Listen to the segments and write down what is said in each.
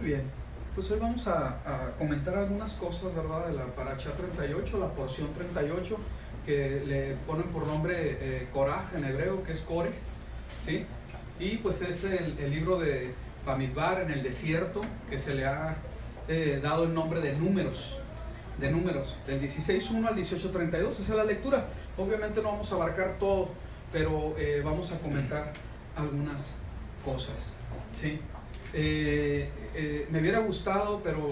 bien, pues hoy vamos a comentar algunas cosas, ¿verdad? De la Parashá 38, la porción 38, que le ponen por nombre Koraj en hebreo, que es Core, ¿sí? Y pues es el libro de Bamidbar en el desierto, que se le ha dado el nombre de números, del 16.1 al 18.32, esa es la lectura. Obviamente no vamos a abarcar todo, pero vamos a comentar algunas cosas, ¿sí? Me hubiera gustado, pero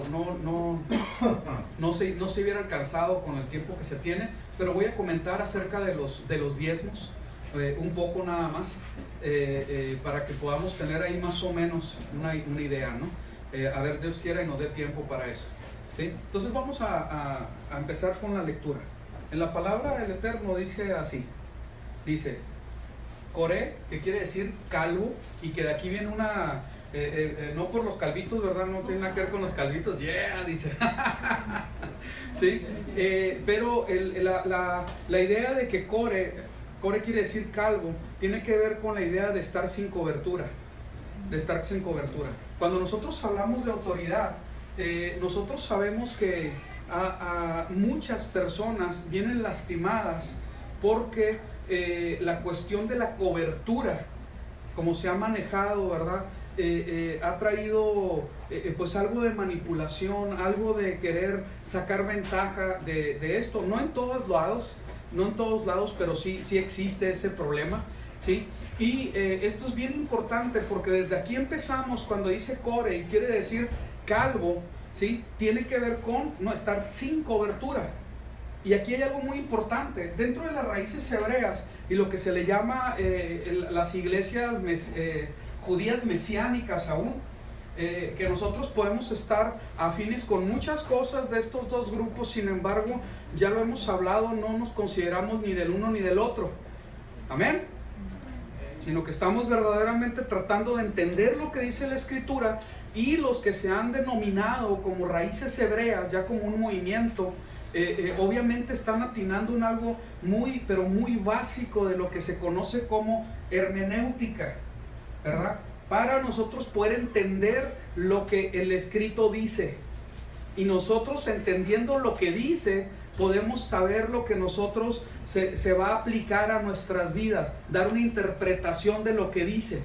no se hubiera alcanzado con el tiempo que se tiene, pero voy a comentar acerca de los diezmos, un poco nada más, para que podamos tener ahí más o menos una idea, ¿no? A ver, Dios quiera y nos dé tiempo para eso, ¿sí? Entonces vamos a empezar con la lectura. En la palabra del Eterno dice así, dice Coré, que quiere decir calvo, y que de aquí viene una... no por los calvitos, ¿verdad? No tiene nada que ver con los calvitos, dice. ¿Sí? Pero la idea de que Core quiere decir calvo, tiene que ver con la idea de estar sin cobertura. Cuando nosotros hablamos de autoridad, nosotros sabemos que a muchas personas vienen lastimadas porque la cuestión de la cobertura, como se ha manejado, ¿verdad? Ha traído pues algo de manipulación, algo de querer sacar ventaja de esto, no en todos lados, pero sí existe ese problema, ¿sí? Y esto es bien importante porque desde aquí empezamos, cuando dice Core y quiere decir calvo, ¿sí? Tiene que ver con no estar sin cobertura. Y aquí hay algo muy importante, dentro de las raíces hebreas y lo que se le llama las iglesias judías mesiánicas aún, que nosotros podemos estar afines con muchas cosas de estos dos grupos, sin embargo, ya lo hemos hablado, no nos consideramos ni del uno ni del otro, amén, sino que estamos verdaderamente tratando de entender lo que dice la Escritura, y los que se han denominado como raíces hebreas, ya como un movimiento, obviamente están atinando en algo muy, pero muy básico de lo que se conoce como hermenéutica, ¿verdad? Para nosotros poder entender lo que el escrito dice, y nosotros entendiendo lo que dice, podemos saber lo que nosotros se va a aplicar a nuestras vidas, dar una interpretación de lo que dice.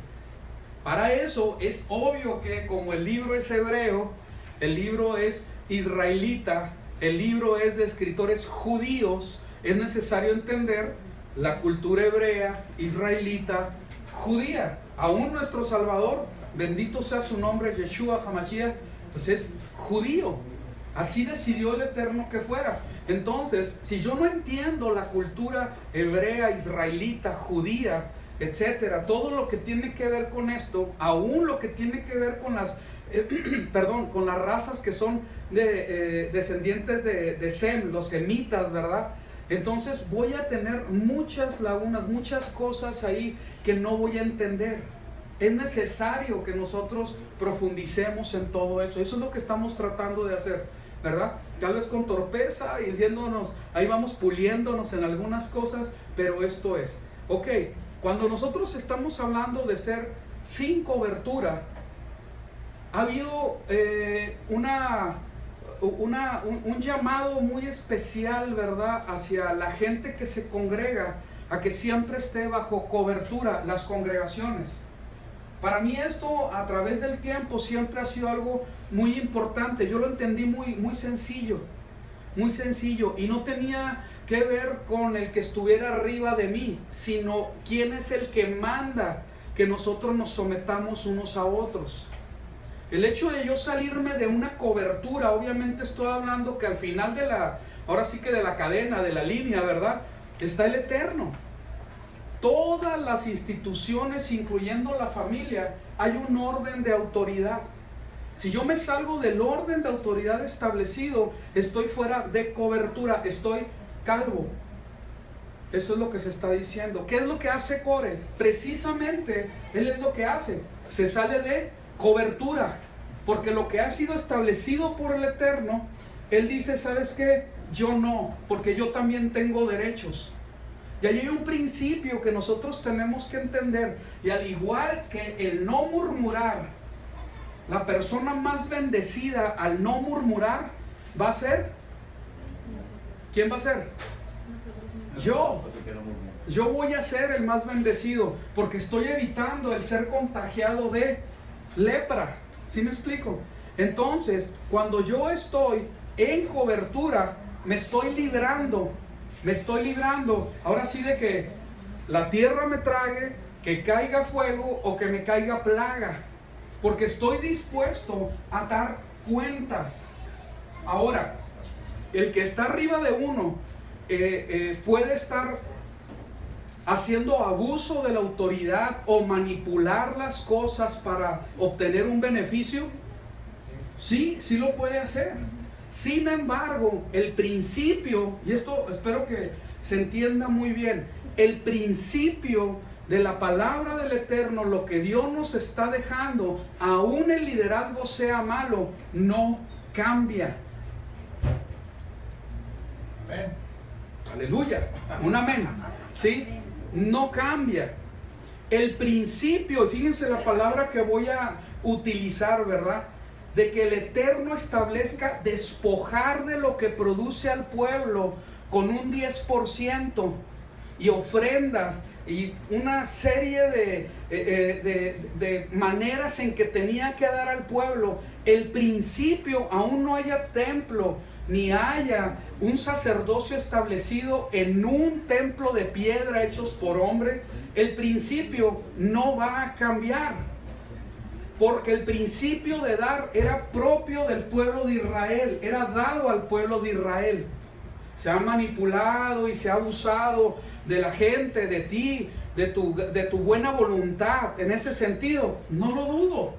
Para eso es obvio que como el libro es hebreo, el libro es israelita, el libro es de escritores judíos, es necesario entender la cultura hebrea, israelita, judía. Aún nuestro Salvador, bendito sea su nombre, Yeshua HaMashiach, pues es judío. Así decidió el Eterno que fuera. Entonces, si yo no entiendo la cultura hebrea, israelita, judía, etcétera, todo lo que tiene que ver con esto, aún lo que tiene que ver con las con las razas que son descendientes de Sem, los semitas, ¿verdad? Entonces voy a tener muchas lagunas, muchas cosas ahí que no voy a entender. Es necesario que nosotros profundicemos en todo eso. Eso es lo que estamos tratando de hacer, ¿verdad? Tal vez con torpeza y diciéndonos, ahí vamos puliéndonos en algunas cosas, pero esto es, ok, cuando nosotros estamos hablando de ser sin cobertura, ha habido un llamado muy especial, ¿verdad?, hacia la gente que se congrega, a que siempre esté bajo cobertura las congregaciones. Para mí esto a través del tiempo siempre ha sido algo muy importante. Yo lo entendí muy sencillo, y no tenía que ver con el que estuviera arriba de mí, sino quién es el que manda que nosotros nos sometamos unos a otros. El hecho de yo salirme de una cobertura, obviamente estoy hablando que al final ahora sí que de la cadena, de la línea, ¿verdad?, está el Eterno. Todas las instituciones, incluyendo la familia, hay un orden de autoridad. Si yo me salgo del orden de autoridad establecido, estoy fuera de cobertura, estoy calvo. Eso es lo que se está diciendo. ¿Qué es lo que hace Core? Precisamente, él es lo que hace. Se sale de cobertura, porque lo que ha sido establecido por el Eterno, él dice, ¿sabes qué? Yo no, porque yo también tengo derechos. Y ahí hay un principio que nosotros tenemos que entender, y al igual que el no murmurar, la persona más bendecida al no murmurar va a ser, ¿quién va a ser? Yo. Yo voy a ser el más bendecido porque estoy evitando el ser contagiado de lepra. ¿Sí me explico? Entonces, cuando yo estoy en cobertura, me estoy librando. Ahora sí, de que la tierra me trague, que caiga fuego o que me caiga plaga, porque estoy dispuesto a dar cuentas. Ahora, el que está arriba de uno puede estar haciendo abuso de la autoridad o manipular las cosas para obtener un beneficio. Sí, sí lo puede hacer. Sin embargo, el principio, y esto espero que se entienda muy bien, el principio de la palabra del Eterno, lo que Dios nos está dejando, aún el liderazgo sea malo, no cambia. Amén. Aleluya. Un amén. ¿Sí? No cambia. El principio, y fíjense la palabra que voy a utilizar, ¿verdad? De que el Eterno establezca despojar de lo que produce al pueblo con un 10% y ofrendas y una serie de maneras en que tenía que dar al pueblo. El principio, aún no haya templo ni haya un sacerdocio establecido en un templo de piedra hechos por hombre, el principio no va a cambiar, porque el principio de dar era propio del pueblo de Israel, era dado al pueblo de Israel. Se ha manipulado y se ha abusado de la gente, de ti, de tu buena voluntad. En ese sentido, no lo dudo,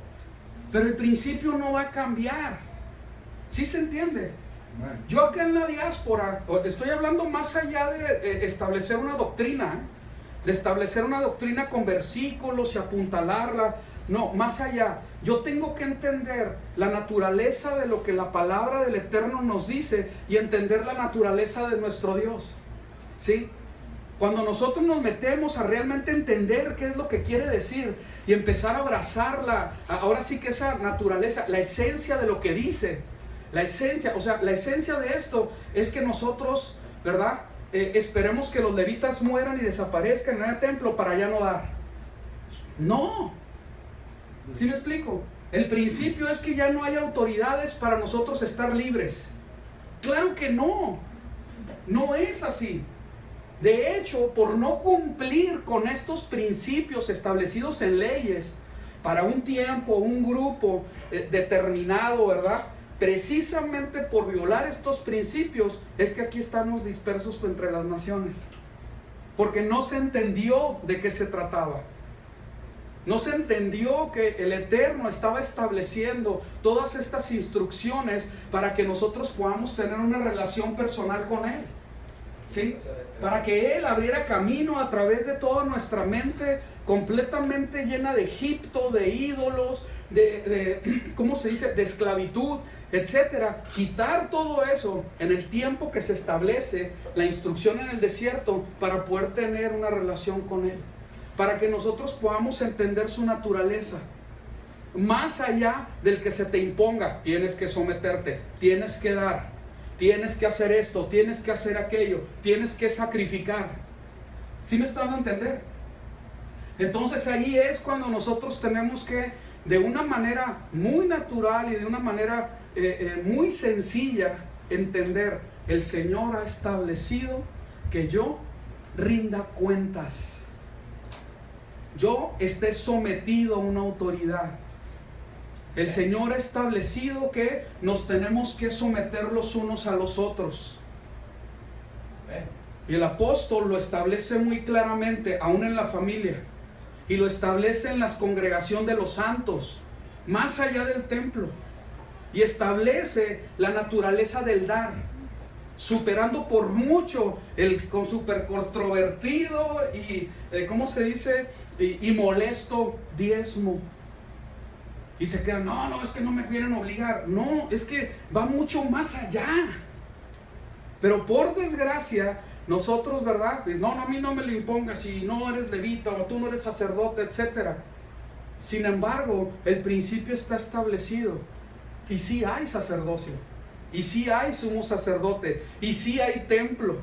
pero el principio no va a cambiar. ¿Sí se entiende? Yo acá en la diáspora estoy hablando más allá de establecer una doctrina, de establecer una doctrina con versículos y apuntalarla. No, más allá, yo tengo que entender la naturaleza de lo que la palabra del Eterno nos dice y entender la naturaleza de nuestro Dios. ¿Sí? Cuando nosotros nos metemos a realmente entender qué es lo que quiere decir y empezar a abrazarla, ahora sí que esa naturaleza, la esencia de lo que dice, la esencia, o sea, la esencia de esto es que nosotros, ¿verdad? Esperemos que los levitas mueran y desaparezcan en el templo para ya no dar. No. ¿Sí me explico? El principio es que ya no hay autoridades para nosotros estar libres. Claro que no. No es así. De hecho, por no cumplir con estos principios establecidos en leyes para un tiempo, un grupo determinado, ¿verdad? Precisamente por violar estos principios es que aquí estamos dispersos entre las naciones, porque no se entendió de qué se trataba. No se entendió que el Eterno estaba estableciendo todas estas instrucciones para que nosotros podamos tener una relación personal con Él, ¿sí? Para que Él abriera camino a través de toda nuestra mente completamente llena de Egipto, de ídolos, ¿cómo se dice?, de esclavitud, etcétera. Quitar todo eso en el tiempo que se establece la instrucción en el desierto para poder tener una relación con Él, para que nosotros podamos entender su naturaleza, más allá del que se te imponga. Tienes que someterte, tienes que dar, tienes que hacer esto, tienes que hacer aquello, tienes que sacrificar. ¿Sí me está dando a entender? Entonces ahí es cuando nosotros tenemos que, de una manera muy natural y de una manera muy sencilla, entender: el Señor ha establecido que yo rinda cuentas, yo esté sometido a una autoridad. El Señor ha establecido que nos tenemos que someter los unos a los otros. Y el apóstol lo establece muy claramente, aún en la familia, y lo establece en la congregación de los santos, más allá del templo, y establece la naturaleza del dar, superando por mucho el con súper controvertido y ¿cómo se dice? Y molesto diezmo. Y se quedan: no, es que no me quieren obligar. No, es que va mucho más allá. Pero por desgracia, nosotros, ¿verdad? No, a mí no me lo impongas, si no eres levita o tú no eres sacerdote, etcétera. Sin embargo, el principio está establecido. Y sí hay sacerdocio. Y sí hay sumo sacerdote. Y sí hay templo.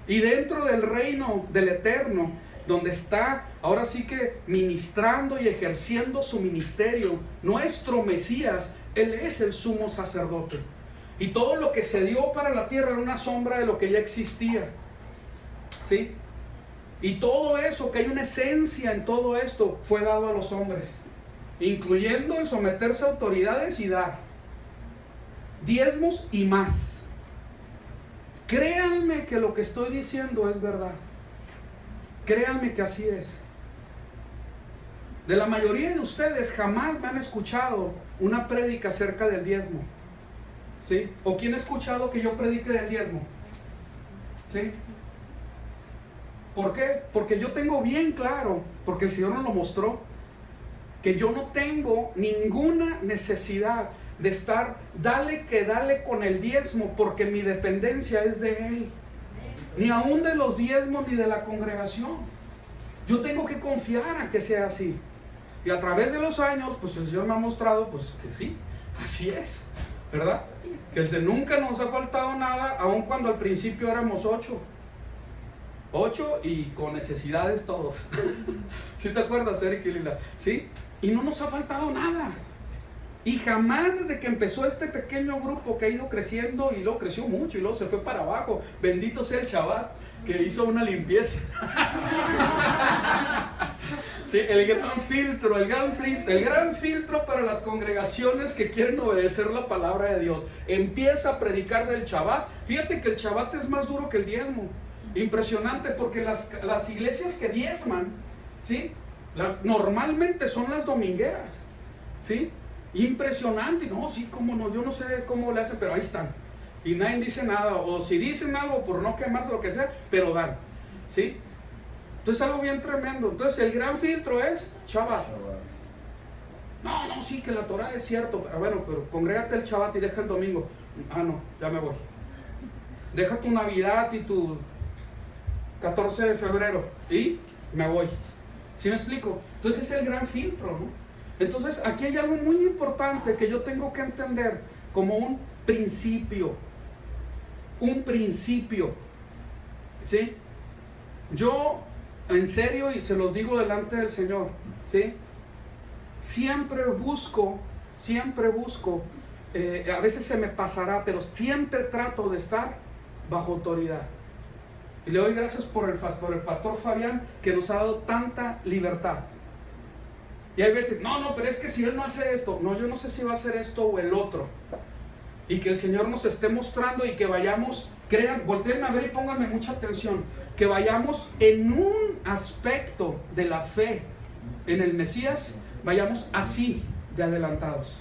Y dentro del reino del Eterno, donde está ahora sí que ministrando y ejerciendo su ministerio, nuestro Mesías, Él es el sumo sacerdote. Y todo lo que se dio para la tierra era una sombra de lo que ya existía. ¿Sí? Y todo eso, que hay una esencia en todo esto, fue dado a los hombres, incluyendo el someterse a autoridades y dar diezmos y más. Créanme que lo que estoy diciendo es verdad. Créanme que así es. De la mayoría de ustedes jamás me han escuchado una prédica acerca del diezmo. ¿Sí? ¿O quién ha escuchado que yo predique del diezmo? ¿Sí? ¿Por qué? Porque yo tengo bien claro, porque el Señor nos lo mostró, que yo no tengo ninguna necesidad de estar dale con el diezmo, porque mi dependencia es de Él. Ni aún de los diezmos ni de la congregación. Yo tengo que confiar a que sea así. Y a través de los años, pues el Señor me ha mostrado pues que sí, así es, ¿verdad? Que nunca nos ha faltado nada, aun cuando al principio éramos 8 y con necesidades todos. ¿Sí te acuerdas, Eric y Lila? ¿Sí? Y no nos ha faltado nada. Y jamás desde que empezó este pequeño grupo que ha ido creciendo, y luego creció mucho y luego se fue para abajo, bendito sea el Shabbat que hizo una limpieza. Sí, el gran filtro para las congregaciones que quieren obedecer la palabra de Dios. Empieza a predicar del Shabbat. Fíjate que el Shabbat es más duro que el diezmo. Impresionante, porque las iglesias que diezman, ¿sí? Normalmente son las domingueras, ¿sí? Impresionante. No, sí, cómo no, yo no sé cómo le hacen, pero ahí están. Y nadie dice nada, o si dicen algo por no quemarse, lo que sea, pero dan, ¿sí? Entonces algo bien tremendo. Entonces el gran filtro es Shabbat. No, sí, que la Torah es cierto, pero bueno, pero congrégate el Shabbat y deja el domingo. Ah, no, ya me voy. Deja tu Navidad y tu 14 de febrero y me voy. ¿Sí me explico? Entonces es el gran filtro, ¿no? Entonces aquí hay algo muy importante que yo tengo que entender como un principio. Un principio. ¿Sí? Yo, en serio, y se los digo delante del Señor, ¿sí? Siempre busco, a veces se me pasará, pero siempre trato de estar bajo autoridad. Y le doy gracias por el pastor Fabián, que nos ha dado tanta libertad. Y hay veces, no, pero es que si él no hace esto, no, yo no sé si va a hacer esto o el otro. Y que el Señor nos esté mostrando y que vayamos, volteenme a ver y pónganme mucha atención, que vayamos en un aspecto de la fe en el Mesías, vayamos así de adelantados.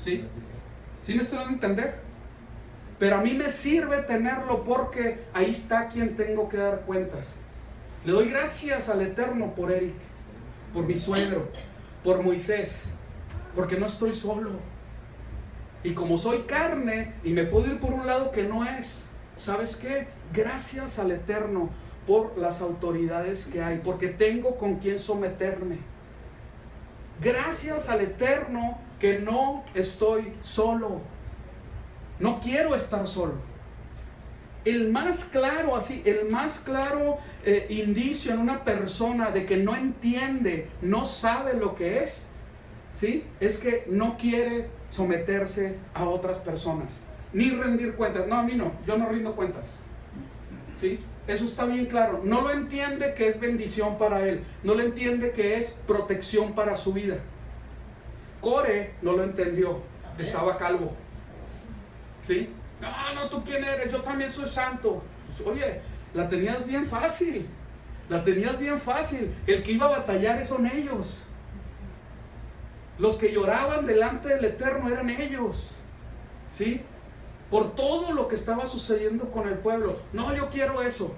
¿Sí? ¿Sí me estoy dando a entender? Pero a mí me sirve tenerlo porque ahí está quien tengo que dar cuentas. Le doy gracias al Eterno por Eric, por mi suegro, por Moisés, porque no estoy solo. Y como soy carne y me puedo ir por un lado que no es, ¿sabes qué? Gracias al Eterno por las autoridades que hay, porque tengo con quien someterme. Gracias al Eterno que no estoy solo. No quiero estar solo. El más claro indicio en una persona de que no entiende, no sabe lo que es, ¿sí? Es que no quiere someterse a otras personas, ni rendir cuentas. No, a mí no, yo no rindo cuentas, ¿sí? Eso está bien claro. No lo entiende que es bendición para él, no lo entiende que es protección para su vida. Core no lo entendió, estaba calvo. ¿Sí? No, ¿tú quién eres? Yo también soy santo. Pues, oye, la tenías bien fácil. El que iba a batallar son ellos. Los que lloraban delante del Eterno eran ellos. ¿Sí? Por todo lo que estaba sucediendo con el pueblo. No, yo quiero eso.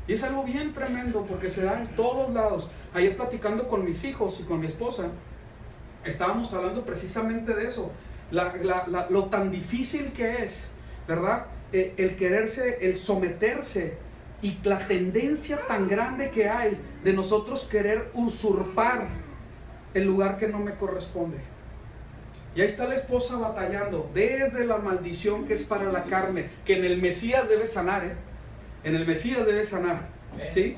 Y es algo bien tremendo porque se da en todos lados. Ayer platicando con mis hijos y con mi esposa, estábamos hablando precisamente de eso. Lo tan difícil que es, ¿verdad? El quererse, el someterse, y la tendencia tan grande que hay de nosotros querer usurpar el lugar que no me corresponde. Y ahí está la esposa batallando desde la maldición que es para la carne, que en el Mesías debe sanar, en el Mesías debe sanar, ¿sí?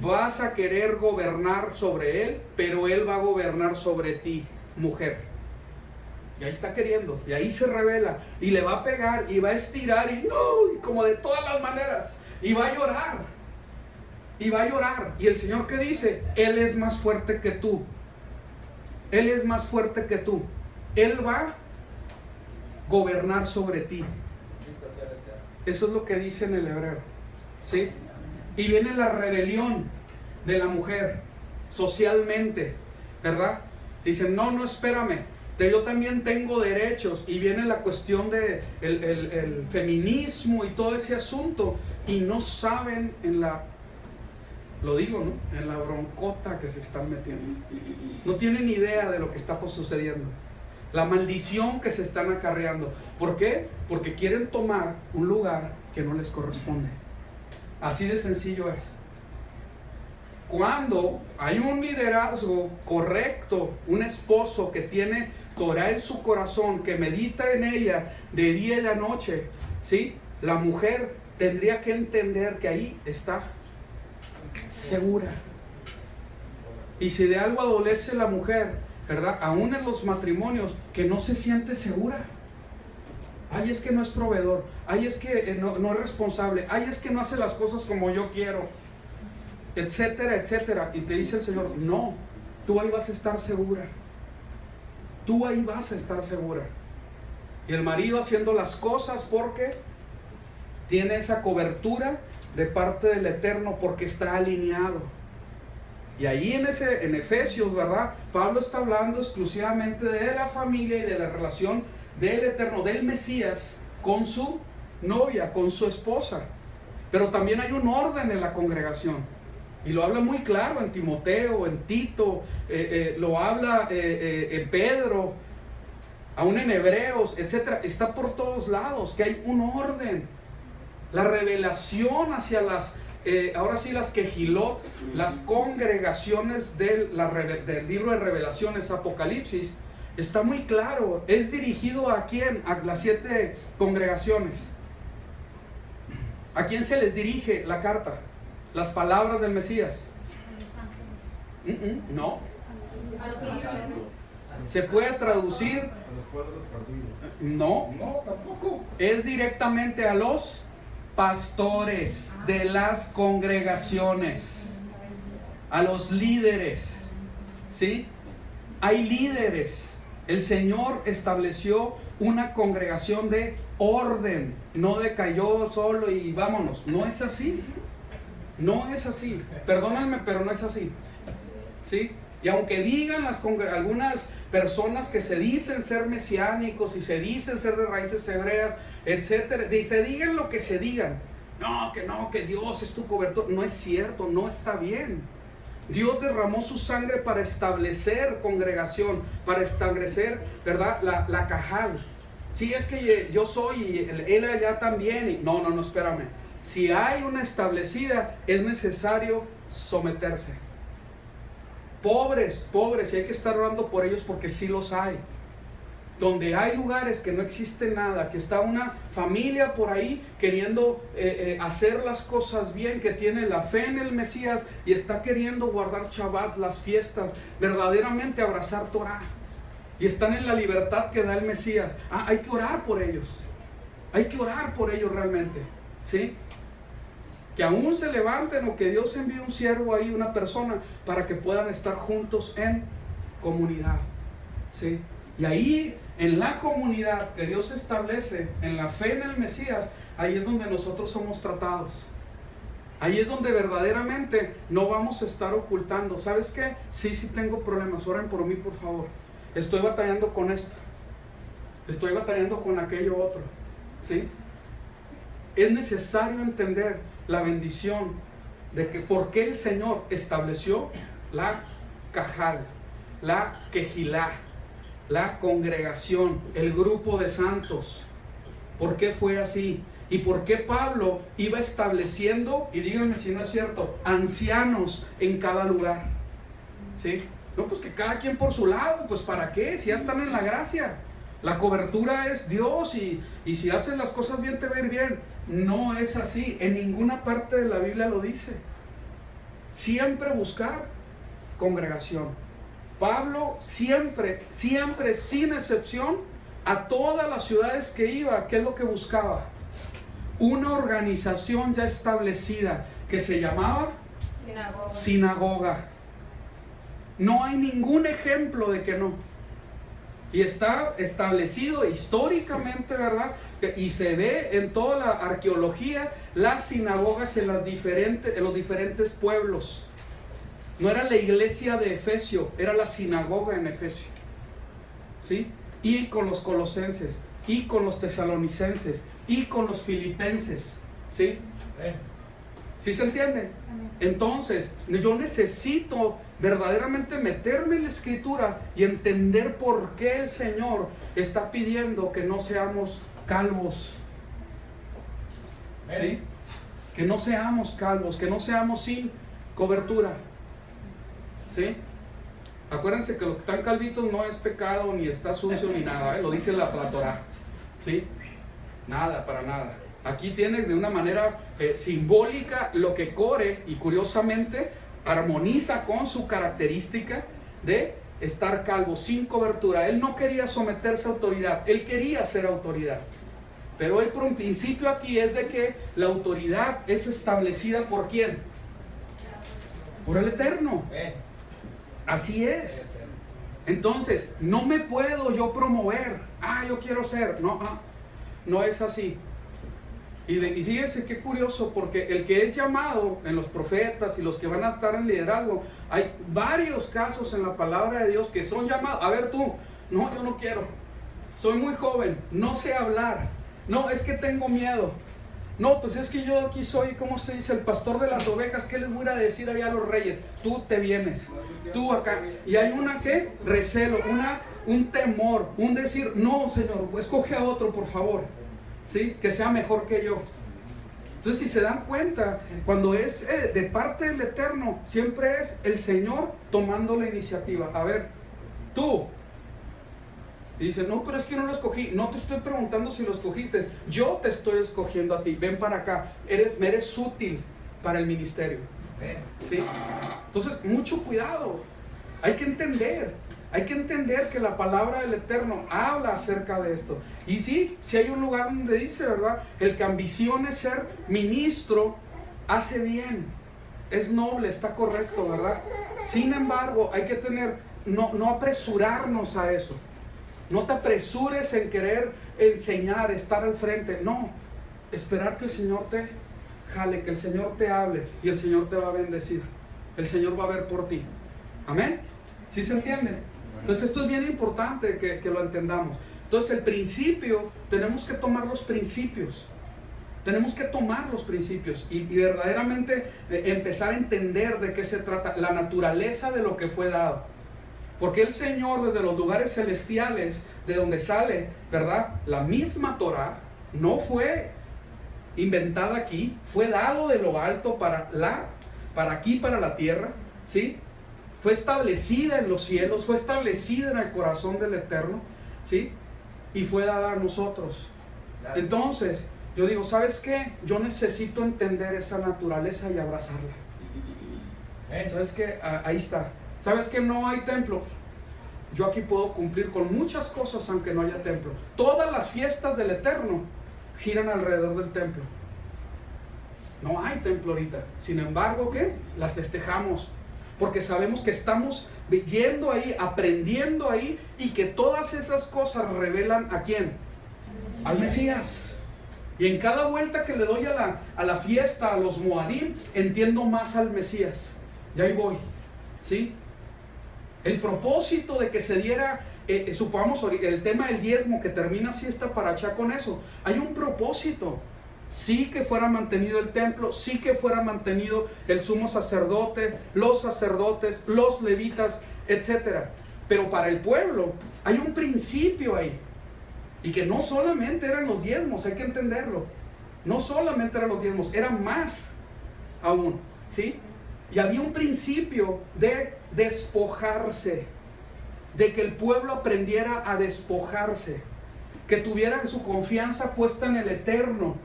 Vas a querer gobernar sobre él, pero él va a gobernar sobre ti, mujer. Y ahí está queriendo, y ahí se revela, y le va a pegar, y va a estirar, y no, y como de todas las maneras, y va a llorar, y va a llorar. Y el Señor, ¿qué dice? Él es más fuerte que tú. Él es más fuerte que tú. Él va a gobernar sobre ti. Eso es lo que dice en el hebreo, ¿sí? Y viene la rebelión de la mujer socialmente, ¿verdad? Dicen, no, espérame, yo también tengo derechos. Y viene la cuestión de el feminismo y todo ese asunto, y no saben en la, lo digo, ¿no?, en la broncota que se están metiendo. No tienen idea de lo que está sucediendo, la maldición que se están acarreando. ¿Por qué? Porque quieren tomar un lugar que no les corresponde. Así de sencillo es. Cuando hay un liderazgo correcto, un esposo que tiene Torah en su corazón, que medita en ella de día y de noche, ¿sí?, la mujer tendría que entender que ahí está segura. Y si de algo adolece la mujer, ¿verdad?, aún en los matrimonios, que no se siente segura. Ay, es que no es proveedor. Ay, es que no es responsable. Ay, es que no hace las cosas como yo quiero, etcétera, etcétera. Y te dice el Señor, no, tú ahí vas a estar segura. Tú ahí vas a estar segura. Y el marido haciendo las cosas porque tiene esa cobertura de parte del Eterno, porque está alineado. Y ahí en Efesios, ¿verdad?, Pablo está hablando exclusivamente de la familia y de la relación del Eterno, del Mesías, con su novia, con su esposa. Pero también hay un orden en la congregación, y lo habla muy claro en Timoteo, en Tito, lo habla en Pedro, aún en Hebreos, etcétera. Está por todos lados que hay un orden. La revelación hacia las ahora sí, las quejilot, las congregaciones del libro de Revelaciones, Apocalipsis, está muy claro. Es dirigido ¿a quién? A las 7 congregaciones. ¿A quién se les dirige la carta? Las palabras del Mesías. No. ¿Se puede traducir? No. No, tampoco. Es directamente a los pastores de las congregaciones, a los líderes, ¿sí? Hay líderes. El Señor estableció una congregación de orden, no de cayó solo y vámonos. No es así. No es así. Perdónenme, pero no es así, ¿sí? Y aunque digan algunas personas que se dicen ser mesiánicos y se dicen ser de raíces hebreas, etcétera, y se digan lo que se digan, no, que Dios es tu cobertor, no es cierto, no está bien. Dios derramó su sangre para establecer congregación, para establecer, ¿verdad?, la cajal. Si es que yo soy y él allá también, y no, espérame. Si hay una establecida, es necesario someterse. Pobres, y hay que estar orando por ellos, porque sí los hay. Donde hay lugares que no existe nada, que está una familia por ahí queriendo hacer las cosas bien, que tiene la fe en el Mesías y está queriendo guardar Shabbat, las fiestas, verdaderamente abrazar Torah, y están en la libertad que da el Mesías. Hay que orar por ellos. Hay que orar por ellos realmente, ¿sí? Que aún se levanten, o que Dios envíe un siervo ahí, una persona, para que puedan estar juntos en comunidad, ¿sí? Y ahí, en la comunidad que Dios establece, en la fe en el Mesías, ahí es donde nosotros somos tratados. Ahí es donde verdaderamente no vamos a estar ocultando. ¿Sabes qué? Sí tengo problemas, oren por mí, por favor. Estoy batallando con esto, estoy batallando con aquello otro, ¿sí? Es necesario entender la bendición de que por qué el Señor estableció la cajal, la quejilá, la congregación, el grupo de santos. ¿Por qué fue así? ¿Y por qué Pablo iba estableciendo, y díganme si no es cierto, ancianos en cada lugar? ¿Sí? No, pues que cada quien por su lado, pues ¿para qué? Si ya están en la gracia. La cobertura es Dios y si haces las cosas bien te va a ir bien. No es así, en ninguna parte de la Biblia lo dice. Siempre buscar congregación. Pablo siempre, sin excepción, a todas las ciudades que iba, ¿qué es lo que buscaba? Una organización ya establecida que se llamaba sinagoga. No hay ningún ejemplo de que no. Y está establecido históricamente, ¿verdad? Y se ve en toda la arqueología las sinagogas en los diferentes pueblos. No era la iglesia de Efesio, era la sinagoga en Efesio. ¿Sí? Y con los colosenses, y con los tesalonicenses, y con los filipenses. ¿Sí? ¿Sí se entiende? Entonces, yo necesito verdaderamente meterme en la escritura y entender por qué el Señor está pidiendo que no seamos calvos. ¿Sí? Que no seamos calvos, que no seamos sin cobertura. ¿Sí? Acuérdense que los que están calvitos no es pecado, ni está sucio, ni nada, lo dice la Torá. ¿Sí? Nada, para nada. Aquí tiene de una manera simbólica lo que Core, y curiosamente armoniza con su característica de estar calvo, sin cobertura. Él no quería someterse a autoridad, él quería ser autoridad. Pero el principio aquí es de que la autoridad es establecida ¿por quién? Por el Eterno. Así es. Entonces, no me puedo yo promover. Yo quiero ser. No es así. Y fíjese qué curioso, porque el que es llamado en los profetas y los que van a estar en liderazgo, hay varios casos en la palabra de Dios que son llamados. A ver tú, no, yo no quiero. Soy muy joven, no sé hablar. No, es que tengo miedo. No, pues es que yo aquí soy, ¿cómo se dice? El pastor de las ovejas. ¿Qué les voy a decir allá a los reyes? Tú te vienes, tú acá. Y hay una ¿qué? Recelo, un temor, un decir, no, Señor, escoge a otro, por favor. ¿Sí? Que sea mejor que yo. Entonces, si se dan cuenta, cuando es de parte del Eterno, siempre es el Señor tomando la iniciativa. A ver, tú. Y dice, no, pero es que no lo escogí. No te estoy preguntando si lo escogiste. Yo te estoy escogiendo a ti. Ven para acá. Me eres útil para el ministerio. ¿Sí? Entonces, mucho cuidado. Hay que entender. Hay que entender que la palabra del Eterno habla acerca de esto. Y sí, si hay un lugar donde dice, ¿verdad? El que ambicione ser ministro, hace bien. Es noble, está correcto, ¿verdad? Sin embargo, hay que tener, no apresurarnos a eso. No te apresures en querer enseñar, estar al frente. No, esperar que el Señor te jale, que el Señor te hable y el Señor te va a bendecir. El Señor va a ver por ti. Amén. ¿Sí se entiende? Entonces esto es bien importante que lo entendamos. Entonces el principio, tenemos que tomar los principios. Tenemos que tomar los principios y verdaderamente empezar a entender de qué se trata, la naturaleza de lo que fue dado. Porque el Señor desde los lugares celestiales, de donde sale, ¿verdad? La misma Torá no fue inventada aquí, fue dado de lo alto para aquí, para la tierra, ¿sí? Fue establecida en los cielos, fue establecida en el corazón del Eterno, ¿sí? Y fue dada a nosotros. Entonces, yo digo, ¿sabes qué? Yo necesito entender esa naturaleza y abrazarla. ¿Sabes qué? Ahí está. ¿Sabes que no hay templos? Yo aquí puedo cumplir con muchas cosas aunque no haya templo. Todas las fiestas del Eterno giran alrededor del templo. No hay templo ahorita. Sin embargo, ¿qué? Las festejamos. Porque sabemos que estamos yendo ahí, aprendiendo ahí, y que todas esas cosas revelan ¿a quién? Al Mesías. Y en cada vuelta que le doy a la fiesta, a los Moadim, entiendo más al Mesías. Y ahí voy. ¿Sí? El propósito de que se diera, supongamos el tema del diezmo, que termina así esta paracha con eso. Hay un propósito. Sí que fuera mantenido el templo, sí que fuera mantenido el sumo sacerdote, los sacerdotes, los levitas, etc. Pero para el pueblo hay un principio ahí. Y que no solamente eran los diezmos, hay que entenderlo. No solamente eran los diezmos, eran más aún, ¿sí? Y había un principio de despojarse, de que el pueblo aprendiera a despojarse, que tuviera su confianza puesta en el eterno,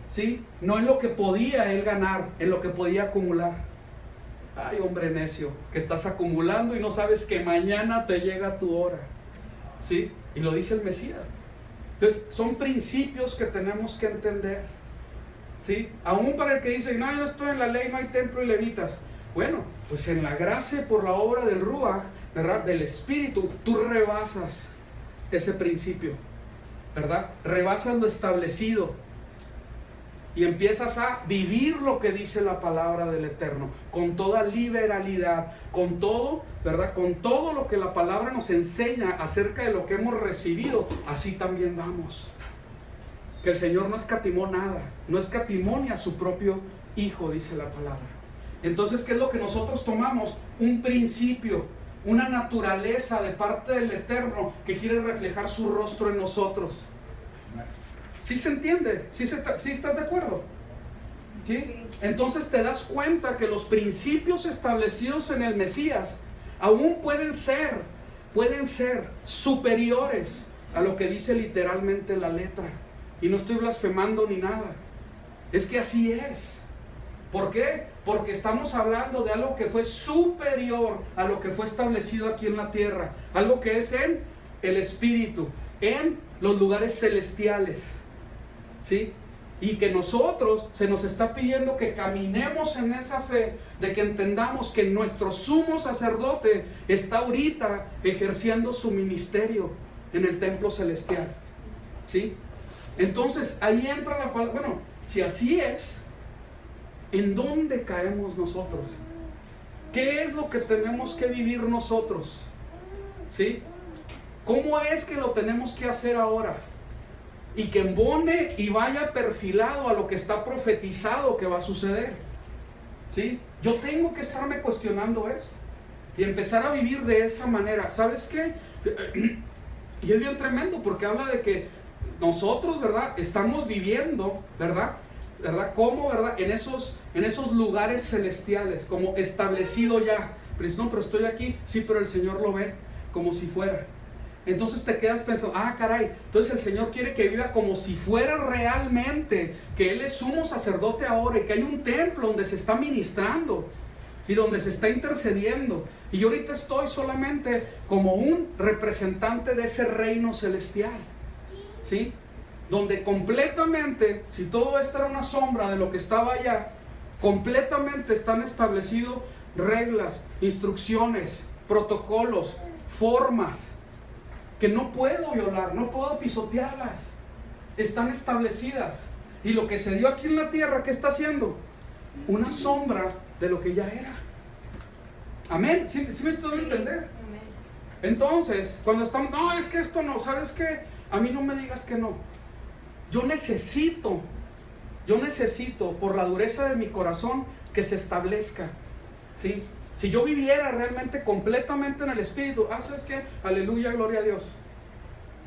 ¿sí? No en lo que podía él ganar, en lo que podía acumular. Ay, hombre necio, que estás acumulando y no sabes que mañana te llega tu hora, ¿sí? Y lo dice el Mesías. Entonces, son principios que tenemos que entender, ¿sí? Aún para el que dice, no, yo no estoy en la ley, no hay templo y levitas. Bueno, pues en la gracia por la obra del Ruach, ¿verdad? Del Espíritu, tú rebasas ese principio, ¿verdad? Rebasas lo establecido y empiezas a vivir lo que dice la palabra del Eterno, con toda liberalidad, con todo, ¿verdad? Con todo lo que la palabra nos enseña acerca de lo que hemos recibido, así también damos. Que el Señor no escatimó nada, no escatimó ni a su propio Hijo, dice la palabra. Entonces, ¿qué es lo que nosotros tomamos? Un principio, una naturaleza de parte del Eterno que quiere reflejar su rostro en nosotros. ¿Sí se entiende? ¿Sí estás de acuerdo? ¿Sí? Entonces te das cuenta que los principios establecidos en el Mesías aún pueden ser superiores a lo que dice literalmente la letra. Y no estoy blasfemando ni nada. Es que así es. ¿Por qué? Porque estamos hablando de algo que fue superior a lo que fue establecido aquí en la tierra. Algo que es en el Espíritu, en los lugares celestiales, ¿sí? Y que nosotros se nos está pidiendo que caminemos en esa fe, de que entendamos que nuestro sumo sacerdote está ahorita ejerciendo su ministerio en el templo celestial, ¿sí? Entonces ahí entra la palabra. Bueno, si así es, ¿en dónde caemos nosotros? ¿Qué es lo que tenemos que vivir nosotros? ¿Sí? ¿Cómo es que lo tenemos que hacer ahora? Y que embone y vaya perfilado a lo que está profetizado que va a suceder. ¿Sí? Yo tengo que estarme cuestionando eso y empezar a vivir de esa manera. ¿Sabes qué? Y es bien tremendo porque habla de que nosotros, ¿verdad? Estamos viviendo, ¿verdad? ¿Cómo, verdad? En esos lugares celestiales, como establecido ya. Pero no, pero estoy aquí. Sí, pero el Señor lo ve como si fuera. Entonces te quedas pensando, caray, entonces el Señor quiere que viva como si fuera realmente, que Él es sumo sacerdote ahora y que hay un templo donde se está ministrando y donde se está intercediendo. Y yo ahorita estoy solamente como un representante de ese reino celestial, ¿sí? Donde completamente, si todo esto era una sombra de lo que estaba allá, completamente están establecidos reglas, instrucciones, protocolos, formas, que no puedo violar, no puedo pisotearlas. Están establecidas. Y lo que se dio aquí en la tierra, ¿qué está haciendo? Una sombra de lo que ya era. Amén. ¿Sí me estoy dando a entender? Entonces, cuando estamos, no, es que esto no, ¿sabes qué? A mí no me digas que no. Yo necesito, por la dureza de mi corazón, que se establezca, ¿sí? Si yo viviera realmente completamente en el Espíritu, ¿sabes qué? Aleluya, gloria a Dios.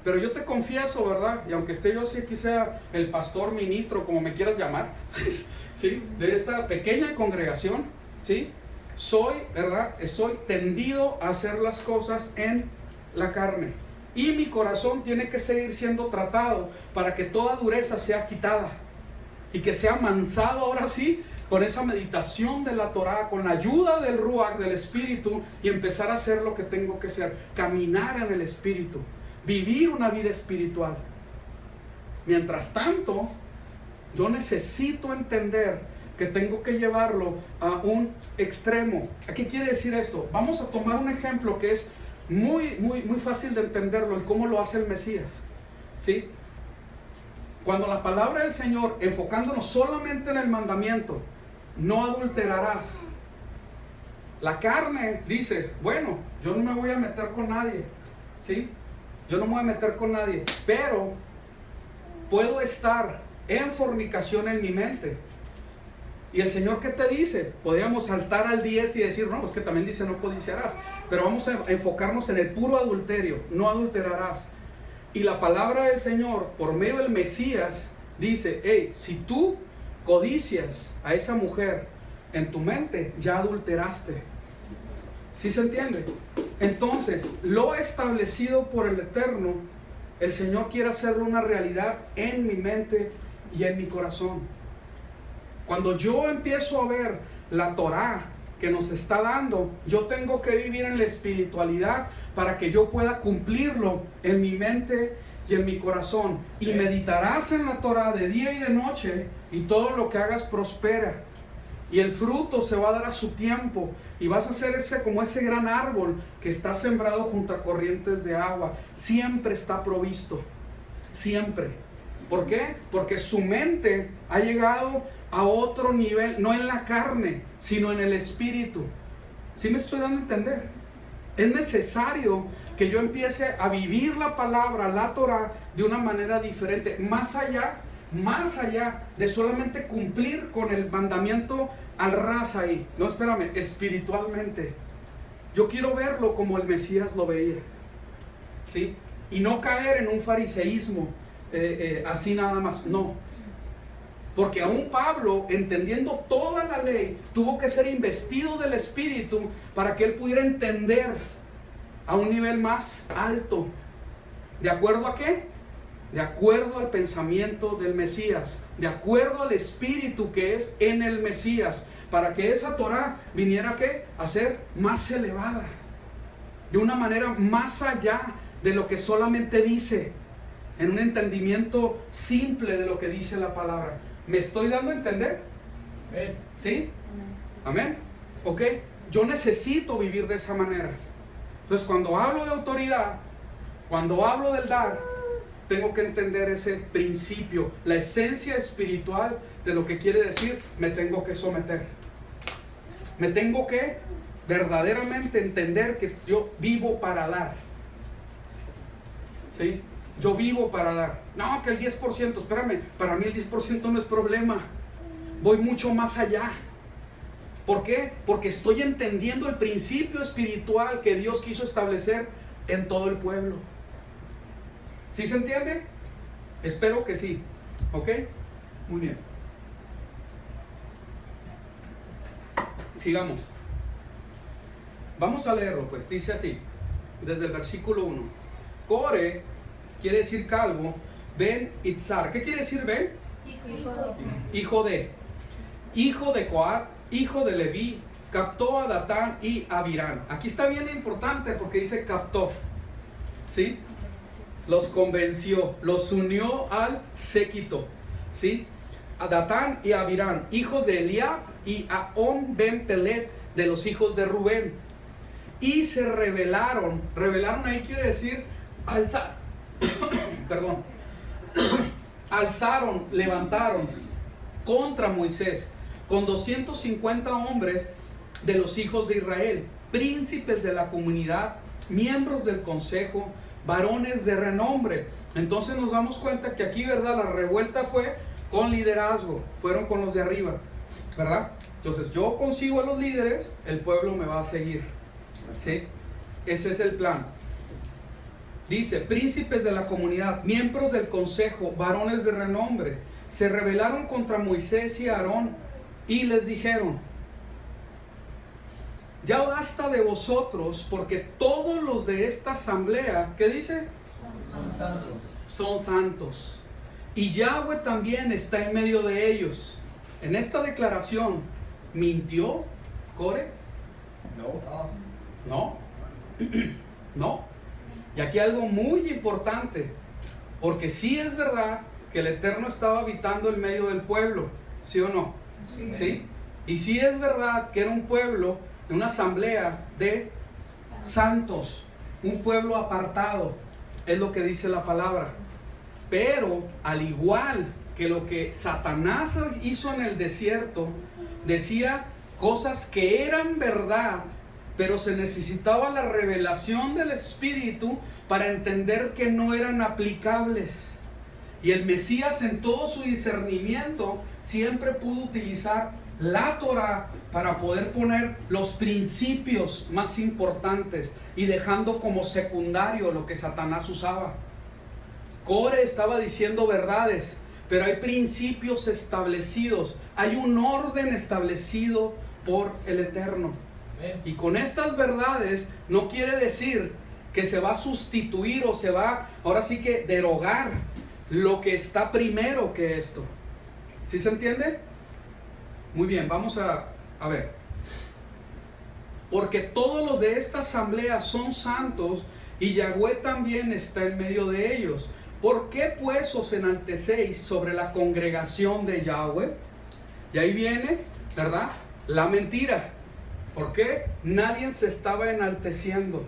Pero yo te confieso, ¿verdad? Y aunque esté yo sí aquí sea el pastor, ministro, como me quieras llamar, ¿sí? De esta pequeña congregación, ¿sí? Soy, ¿verdad? Estoy tendido a hacer las cosas en la carne. Y mi corazón tiene que seguir siendo tratado para que toda dureza sea quitada. Y que sea amansado ahora sí, con esa meditación de la Torah, con la ayuda del Ruach, del Espíritu, y empezar a hacer lo que tengo que hacer, caminar en el Espíritu, vivir una vida espiritual. Mientras tanto, yo necesito entender que tengo que llevarlo a un extremo. ¿A qué quiere decir esto? Vamos a tomar un ejemplo que es muy fácil de entenderlo y cómo lo hace el Mesías, ¿sí? Cuando la palabra del Señor, enfocándonos solamente en el mandamiento, no adulterarás. La carne dice, bueno, yo no me voy a meter con nadie, ¿sí? Yo no me voy a meter con nadie, pero puedo estar en fornicación en mi mente. Y el Señor, ¿qué te dice? Podríamos saltar al 10 y decir, no, pues que también dice no codiciarás. Pero vamos a enfocarnos en el puro adulterio, no adulterarás. Y la palabra del Señor, por medio del Mesías, dice, hey, si tú codicias a esa mujer en tu mente, ya adulteraste. ¿Sí se entiende? Entonces, lo establecido por el Eterno, el Señor quiere hacerlo una realidad en mi mente y en mi corazón. Cuando yo empiezo a ver la Torá que nos está dando, yo tengo que vivir en la espiritualidad para que yo pueda cumplirlo en mi mente y en mi corazón. Y meditarás en la Torá de día y de noche, y todo lo que hagas prospera. Y el fruto se va a dar a su tiempo, y vas a ser como ese gran árbol que está sembrado junto a corrientes de agua. Siempre está provisto, siempre. ¿Por qué? Porque su mente ha llegado a otro nivel, no en la carne, sino en el espíritu. ¿Sí me estoy dando a entender? Es necesario que yo empiece a vivir la palabra, la Torah, de una manera diferente, más allá de solamente cumplir con el mandamiento al ras ahí. No, espérame, espiritualmente. Yo quiero verlo como el Mesías lo veía, ¿sí? Y no caer en un fariseísmo así nada más, no. Porque aún Pablo, entendiendo toda la ley, tuvo que ser investido del Espíritu para que él pudiera entender a un nivel más alto. ¿De acuerdo a qué? De acuerdo al pensamiento del Mesías, de acuerdo al Espíritu que es en el Mesías, para que esa Torah viniera ¿qué? A ser más elevada, de una manera más allá de lo que solamente dice, en un entendimiento simple de lo que dice la palabra. ¿Me estoy dando a entender? ¿Sí? Amén. Ok, yo necesito vivir de esa manera. Entonces, cuando hablo de autoridad, cuando hablo del dar, tengo que entender ese principio, la esencia espiritual de lo que quiere decir. Me tengo que someter, me tengo que verdaderamente entender que yo vivo para dar, ¿sí? Yo vivo para dar. No, que el 10%, espérame, para mí el 10% no es problema. Voy mucho más allá. ¿Por qué? Porque estoy entendiendo el principio espiritual que Dios quiso establecer en todo el pueblo. ¿Sí se entiende? Espero que sí. ¿Ok? Muy bien. Sigamos. Vamos a leerlo, pues. Dice así, desde el versículo 1. Core quiere decir calvo, Ben Itzar. ¿Qué quiere decir Ben? Hijo de Coat, hijo de Leví, captó a Datán y a Abirán. Aquí está bien importante porque dice captó, ¿sí? Los convenció, los unió al séquito, ¿sí? A Datán y a Abirán, hijos de Eliab, y a On ben Pelet, de los hijos de Rubén. Y se rebelaron ahí quiere decir alzar, perdón, alzaron, levantaron contra Moisés con 250 hombres de los hijos de Israel, príncipes de la comunidad, miembros del consejo, varones de renombre. Entonces nos damos cuenta que aquí, ¿verdad? La revuelta fue con liderazgo, fueron con los de arriba, ¿verdad? Entonces yo consigo a los líderes, el pueblo me va a seguir, ¿sí? Ese es el plan. Dice, príncipes de la comunidad, miembros del consejo, varones de renombre, se rebelaron contra Moisés y Aarón y les dijeron: ya basta de vosotros, porque todos los de esta asamblea, ¿qué dice? Son santos. Son santos. Y Yahweh también está en medio de ellos. En esta declaración, ¿mintió Core? No. No. Y aquí algo muy importante, porque sí es verdad que el Eterno estaba habitando en medio del pueblo, ¿sí o no? Sí. ¿Sí? Y sí es verdad que era un pueblo, de una asamblea de santos, un pueblo apartado, es lo que dice la palabra. Pero al igual que lo que Satanás hizo en el desierto, decía cosas que eran verdad, pero se necesitaba la revelación del Espíritu para entender que no eran aplicables. Y el Mesías, en todo su discernimiento, siempre pudo utilizar la Torah para poder poner los principios más importantes y dejando como secundario lo que Satanás usaba. Core estaba diciendo verdades, pero hay principios establecidos, hay un orden establecido por el Eterno. Y con estas verdades no quiere decir que se va a sustituir o se va, ahora sí que derogar lo que está primero que esto. ¿Sí se entiende? Muy bien, vamos a ver. Porque todos los de esta asamblea son santos y Yahweh también está en medio de ellos. ¿Por qué pues os enaltecéis sobre la congregación de Yahweh? Y ahí viene, ¿verdad?, la mentira. ¿Por qué? Nadie se estaba enalteciendo.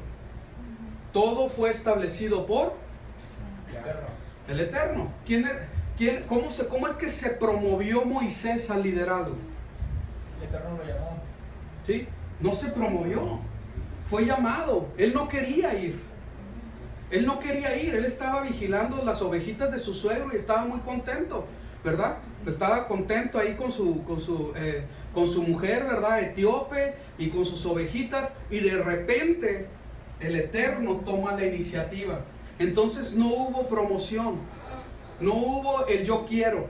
Todo fue establecido por el Eterno. ¿Cómo es que se promovió Moisés al liderazgo? El Eterno lo llamó. ¿Sí? No se promovió, fue llamado. Él no quería ir. Él no quería ir, él estaba vigilando las ovejitas de su suegro y estaba muy contento, ¿verdad? Estaba contento ahí con su mujer, ¿verdad?, etíope, y con sus ovejitas, y de repente el Eterno toma la iniciativa. Entonces no hubo promoción, no hubo el yo quiero,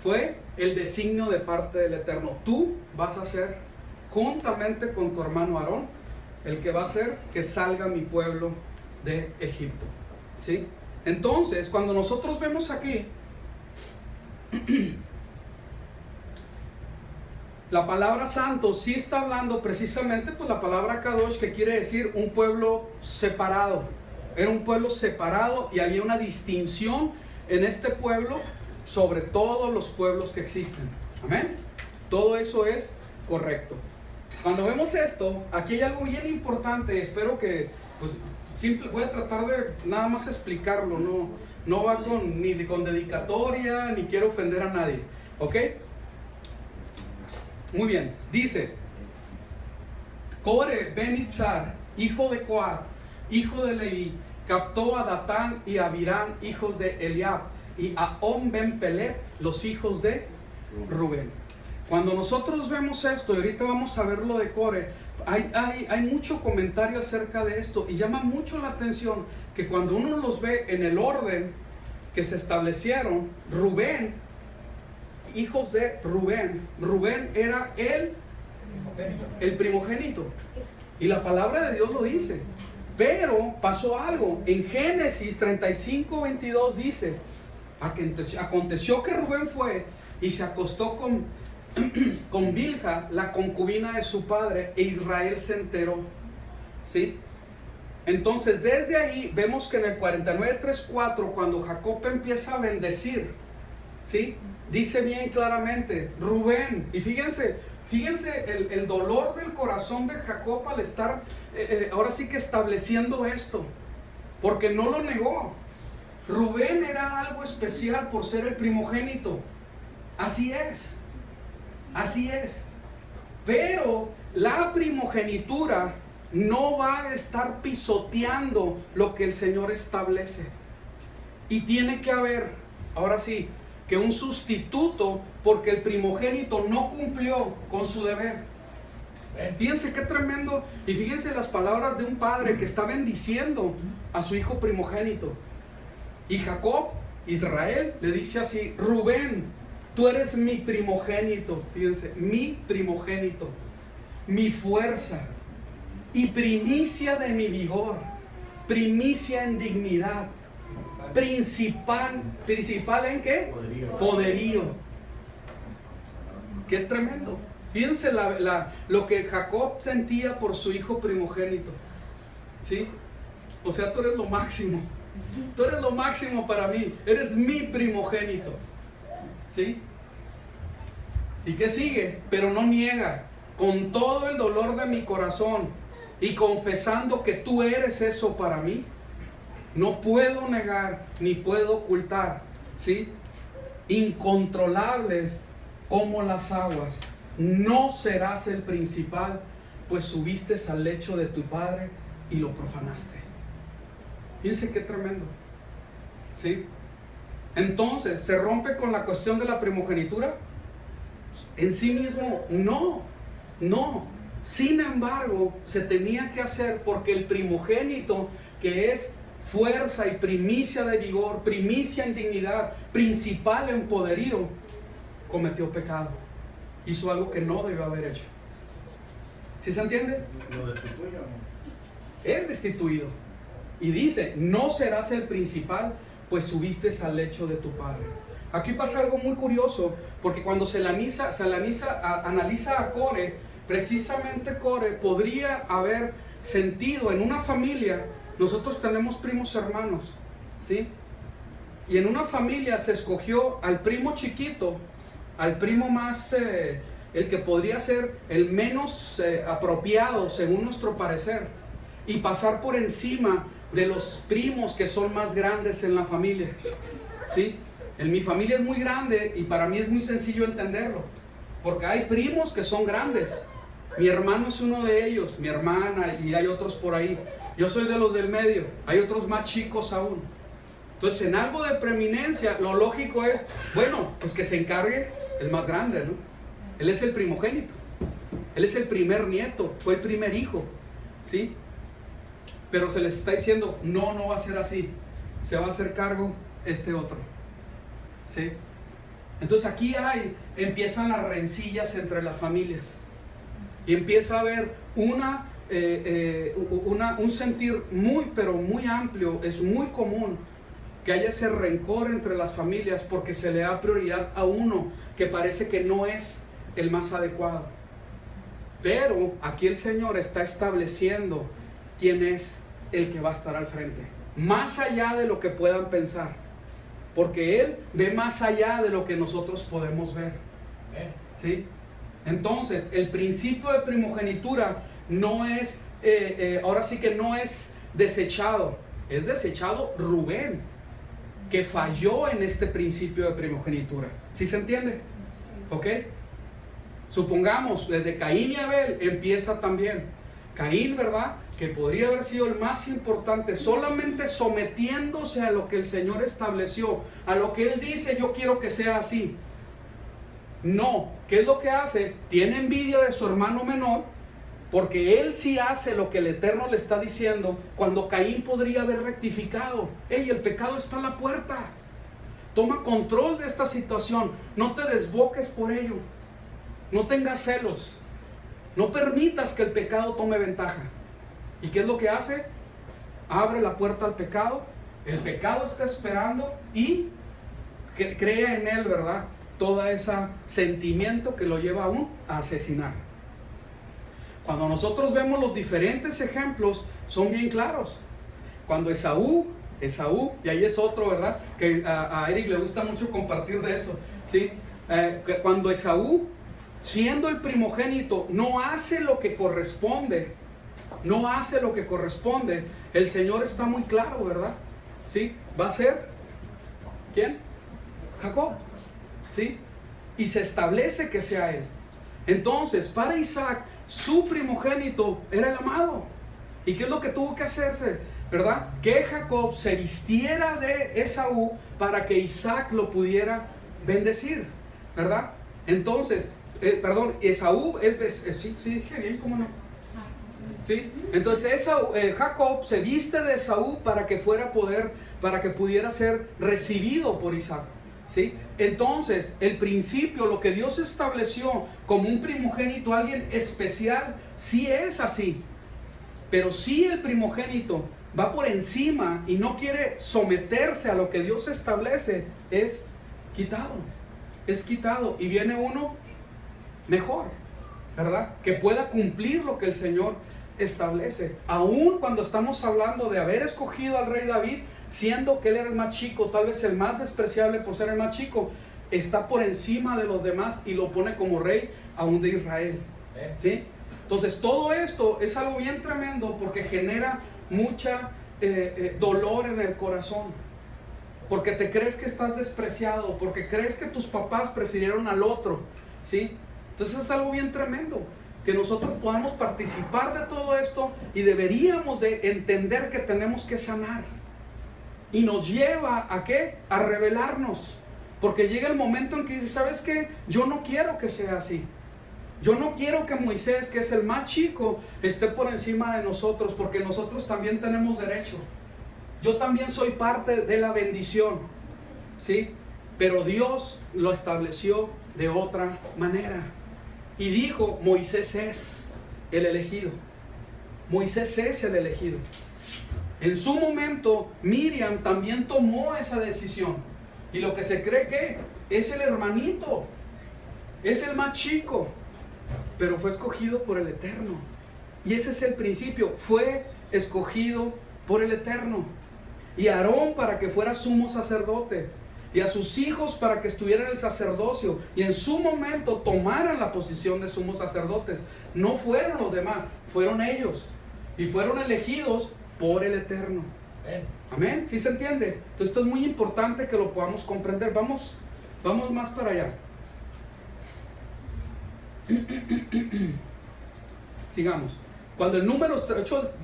fue el designio de parte del Eterno. Tú vas a ser, juntamente con tu hermano Aarón, el que va a hacer que salga mi pueblo de Egipto. ¿Sí? Entonces, cuando nosotros vemos aquí la palabra santo, sí está hablando precisamente, pues la palabra Kadosh, que quiere decir un pueblo separado. Era un pueblo separado y había una distinción en este pueblo sobre todos los pueblos que existen. Amén. Todo eso es correcto. Cuando vemos esto, aquí hay algo bien importante. Espero que, pues, voy a tratar de nada más explicarlo. No va ni con dedicatoria, ni quiero ofender a nadie. ¿Ok? Muy bien. Dice: Core ben Itzar, hijo de Coat, hijo de Leví, captó a Datán y a Abirán, hijos de Eliab, y a On ben Pelet, los hijos de Rubén. Cuando nosotros vemos esto, y ahorita vamos a ver lo de Core, hay mucho comentario acerca de esto, y llama mucho la atención que cuando uno los ve en el orden que se establecieron, Rubén, hijos de Rubén era el primogénito, y la palabra de Dios lo dice. Pero pasó algo. En Génesis 35:22 dice: aconteció que Rubén fue y se acostó con Bilha, la concubina de su padre, e Israel se enteró. ¿Sí? Entonces desde ahí vemos que en el 49:3-4, cuando Jacob empieza a bendecir, ¿sí?, dice bien claramente Rubén. Y fíjense el dolor del corazón de Jacob al estar ahora sí que estableciendo esto, porque no lo negó. Rubén era algo especial por ser el primogénito. Así es. Pero la primogenitura no va a estar pisoteando lo que el Señor establece. Y tiene que haber, ahora sí, que un sustituto, porque el primogénito no cumplió con su deber. Fíjense qué tremendo. Y fíjense las palabras de un padre que está bendiciendo a su hijo primogénito. Y Jacob, Israel, le dice así: Rubén, tú eres mi primogénito. Fíjense, mi primogénito, mi fuerza y primicia de mi vigor, primicia en dignidad, principal ¿en qué? Poderío. Qué tremendo. Fíjense lo que Jacob sentía por su hijo primogénito. ¿Sí? O sea, tú eres lo máximo. Tú eres lo máximo para mí. Eres mi primogénito. ¿Sí? ¿Y qué sigue? Pero no niega, con todo el dolor de mi corazón y confesando que tú eres eso para mí. No puedo negar ni puedo ocultar. ¿Sí? Incontrolables como las aguas, no serás el principal, pues subiste al lecho de tu padre y lo profanaste. Fíjense qué tremendo. ¿Sí? Entonces, ¿se rompe con la cuestión de la primogenitura? En sí mismo, no. Sin embargo, se tenía que hacer porque el primogénito, que es fuerza y primicia de vigor, primicia en dignidad, principal en poderío, cometió pecado. Hizo algo que no debió haber hecho. ¿Sí se entiende? ¿Lo destituye o no? Es destituido. Y dice, no serás el principal, pues subiste al lecho de tu padre. Aquí pasa algo muy curioso, porque cuando se analiza a Core, precisamente Core podría haber sentido en una familia. Nosotros tenemos primos hermanos, ¿sí? Y en una familia se escogió al primo chiquito, al primo más, el que podría ser el menos apropiado según nuestro parecer, y pasar por encima de los primos que son más grandes en la familia, ¿sí? En mi familia es muy grande y para mí es muy sencillo entenderlo, porque hay primos que son grandes. Mi hermano es uno de ellos, mi hermana, y hay otros por ahí. Yo soy de los del medio, hay otros más chicos aún. Entonces, en algo de preeminencia, lo lógico es, bueno, pues que se encargue el más grande, ¿no? Él es el primogénito, él es el primer nieto, fue el primer hijo, ¿sí? Pero se les está diciendo, no, no va a ser así, se va a hacer cargo este otro, ¿sí? Entonces aquí empiezan las rencillas entre las familias y empieza a haber un sentir muy, pero muy amplio. Es muy común que haya ese rencor entre las familias porque se le da prioridad a uno que parece que no es el más adecuado. Pero aquí el Señor está estableciendo quién es el que va a estar al frente, más allá de lo que puedan pensar, porque Él ve más allá de lo que nosotros podemos ver, ¿sí? Entonces, el principio de primogenitura no es, ahora sí que no es desechado, es desechado Rubén, que falló en este principio de primogenitura. ¿Sí se entiende? ¿Ok? Supongamos, desde Caín y Abel empieza también. Caín, ¿verdad? Que podría haber sido el más importante, solamente sometiéndose a lo que el Señor estableció, a lo que Él dice, yo quiero que sea así. No, ¿qué es lo que hace? Tiene envidia de su hermano menor, porque él sí hace lo que el Eterno le está diciendo, cuando Caín podría haber rectificado. ¡Ey, el pecado está a la puerta! Toma control de esta situación, no te desboques por ello, no tengas celos, no permitas que el pecado tome ventaja. ¿Y qué es lo que hace? Abre la puerta al pecado, el pecado está esperando y crea en él, ¿verdad?, todo ese sentimiento que lo lleva aún a asesinar. Cuando nosotros vemos los diferentes ejemplos, son bien claros. Cuando Esaú, y ahí es otro, ¿verdad?, que a Eric le gusta mucho compartir de eso, ¿sí? Cuando Esaú, siendo el primogénito, no hace lo que corresponde, el Señor está muy claro, ¿verdad? ¿Sí? Va a ser, ¿quién? Jacob, ¿sí? Y se establece que sea él. Entonces, para Isaac, su primogénito era el amado. ¿Y qué es lo que tuvo que hacerse? ¿Verdad? Que Jacob se vistiera de Esaú para que Isaac lo pudiera bendecir, ¿verdad? Entonces, Esaú sí dije bien, ¿cómo no? ¿Sí? Entonces Jacob se viste de Esaú para que pudiera ser recibido por Isaac, ¿sí? Entonces, el principio, lo que Dios estableció como un primogénito, alguien especial, sí es así. Pero si el primogénito va por encima y no quiere someterse a lo que Dios establece, es quitado. Y viene uno mejor, ¿verdad?, que pueda cumplir lo que el Señor establece. Aún cuando estamos hablando de haber escogido al rey David, siendo que él era el más chico, tal vez el más despreciable por ser el más chico, está por encima de los demás y lo pone como rey aún de Israel, ¿sí? Entonces todo esto es algo bien tremendo porque genera mucha dolor en el corazón, porque te crees que estás despreciado, porque crees que tus papás prefirieron al otro, ¿sí? Entonces es algo bien tremendo que nosotros podamos participar de todo esto y deberíamos de entender que tenemos que sanar. Y nos lleva ¿a qué? A rebelarnos, porque llega el momento en que dices, ¿sabes qué? Yo no quiero que sea así. Yo no quiero que Moisés, que es el más chico, esté por encima de nosotros, porque nosotros también tenemos derecho. Yo también soy parte de la bendición, ¿sí? Pero Dios lo estableció de otra manera. Y dijo, Moisés es. el elegido. Moisés es el elegido. En su momento, Miriam también tomó esa decisión. Y lo que se cree que es el hermanito, es el más chico, pero fue escogido por el Eterno. Y ese es el principio, fue escogido por el Eterno. Y a Aarón para que fuera sumo sacerdote, y a sus hijos para que estuvieran en el sacerdocio, y en su momento tomaran la posición de sumos sacerdotes. No fueron los demás, fueron ellos, y fueron elegidos por el Eterno. Amén, ¿sí se entiende? Entonces esto es muy importante que lo podamos comprender. Vamos más para allá. Sigamos. Cuando el número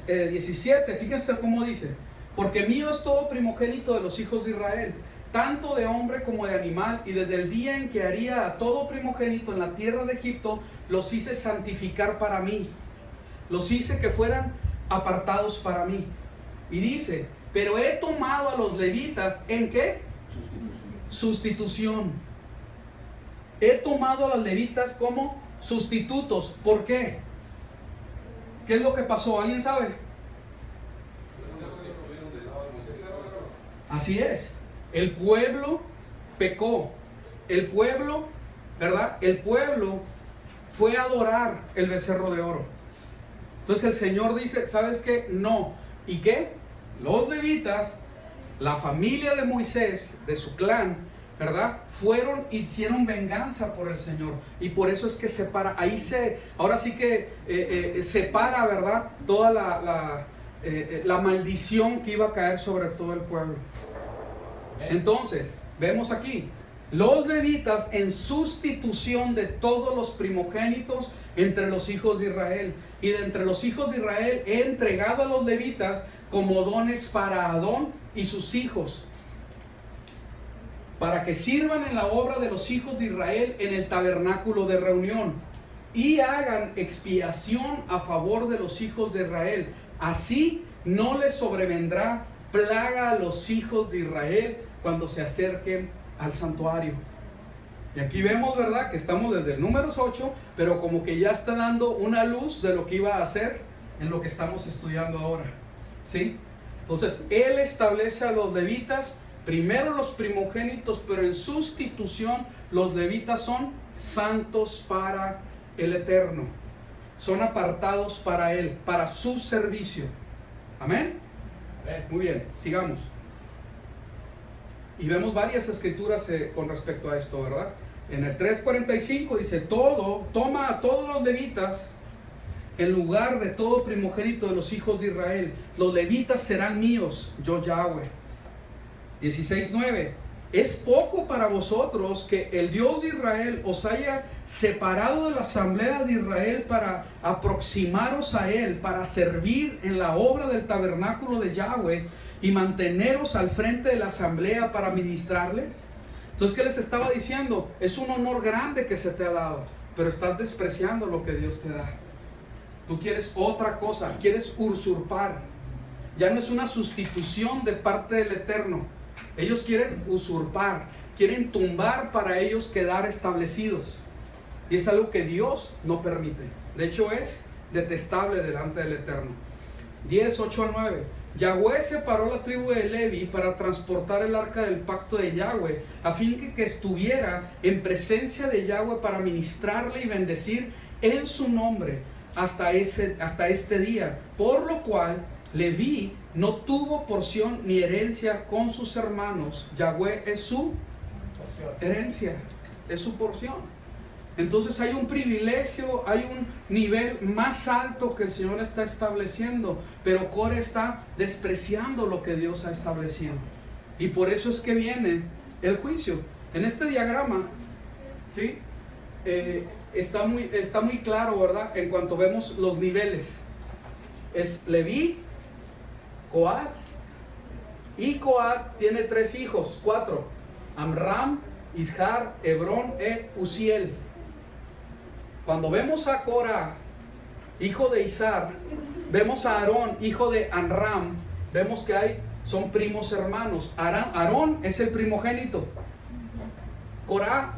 17, fíjense cómo dice: porque mío es todo primogénito de los hijos de Israel, tanto de hombre como de animal, y desde el día en que haría a todo primogénito en la tierra de Egipto, los hice santificar para mí, los hice que fueran apartados para mí. Y dice: pero he tomado a los levitas, ¿en qué? Sustitución. He tomado a los levitas como sustitutos. ¿Por qué? ¿Qué es lo que pasó? ¿Alguien sabe? Así es. El pueblo pecó. El pueblo, ¿verdad? El pueblo fue a adorar el becerro de oro. Entonces el Señor dice: ¿sabes qué? No. ¿Y qué? Los levitas, la familia de Moisés, de su clan, ¿verdad? Fueron y hicieron venganza por el Señor. Y por eso es que separa, ahora sí que separa, ¿verdad? Toda la maldición que iba a caer sobre todo el pueblo. Entonces, vemos aquí, los levitas en sustitución de todos los primogénitos entre los hijos de Israel. Y de entre los hijos de Israel he entregado a los levitas como dones para Aarón y sus hijos, para que sirvan en la obra de los hijos de Israel en el tabernáculo de reunión, y hagan expiación a favor de los hijos de Israel. Así no les sobrevendrá plaga a los hijos de Israel cuando se acerquen al santuario. Y aquí vemos, ¿verdad?, que estamos desde el números 8, pero como que ya está dando una luz de lo que iba a hacer en lo que estamos estudiando ahora. ¿Sí? Entonces, Él establece a los levitas, primero los primogénitos, pero en sustitución los levitas son santos para el Eterno. Son apartados para Él, para su servicio. ¿Amén? Muy bien, sigamos. Y vemos varias escrituras con respecto a esto, ¿verdad? En el 3:45 dice: toma a todos los levitas en lugar de todo primogénito de los hijos de Israel. Los levitas serán míos, yo Yahweh. 16:9. Es poco para vosotros que el Dios de Israel os haya separado de la asamblea de Israel para aproximaros a Él, para servir en la obra del tabernáculo de Yahweh y manteneros al frente de la asamblea para ministrarles. Entonces, ¿qué les estaba diciendo? Es un honor grande que se te ha dado, pero estás despreciando lo que Dios te da. Tú quieres otra cosa, quieres usurpar. Ya no es una sustitución de parte del Eterno. Ellos quieren usurpar, quieren tumbar para ellos quedar establecidos. Y es algo que Dios no permite. De hecho, es detestable delante del Eterno. 10:8-9. Yahweh separó la tribu de Levi para transportar el arca del pacto de Yahweh, a fin que estuviera en presencia de Yahweh para ministrarle y bendecir en su nombre hasta este día, por lo cual Leví no tuvo porción ni herencia con sus hermanos. Yahweh es su herencia, es su porción. Entonces hay un privilegio, hay un nivel más alto que el Señor está estableciendo, pero Core está despreciando lo que Dios ha establecido. Y por eso es que viene el juicio. En este diagrama, ¿sí? Está muy claro, ¿verdad? En cuanto vemos los niveles. Es Leví, Coat, y Coat tiene 3 hijos, 4. Amram, Ishar, Hebrón e Uziel. Cuando vemos a Corá, hijo de Ishar, vemos a Aarón, hijo de Amram, vemos que son primos hermanos. Aarón es el primogénito. Corá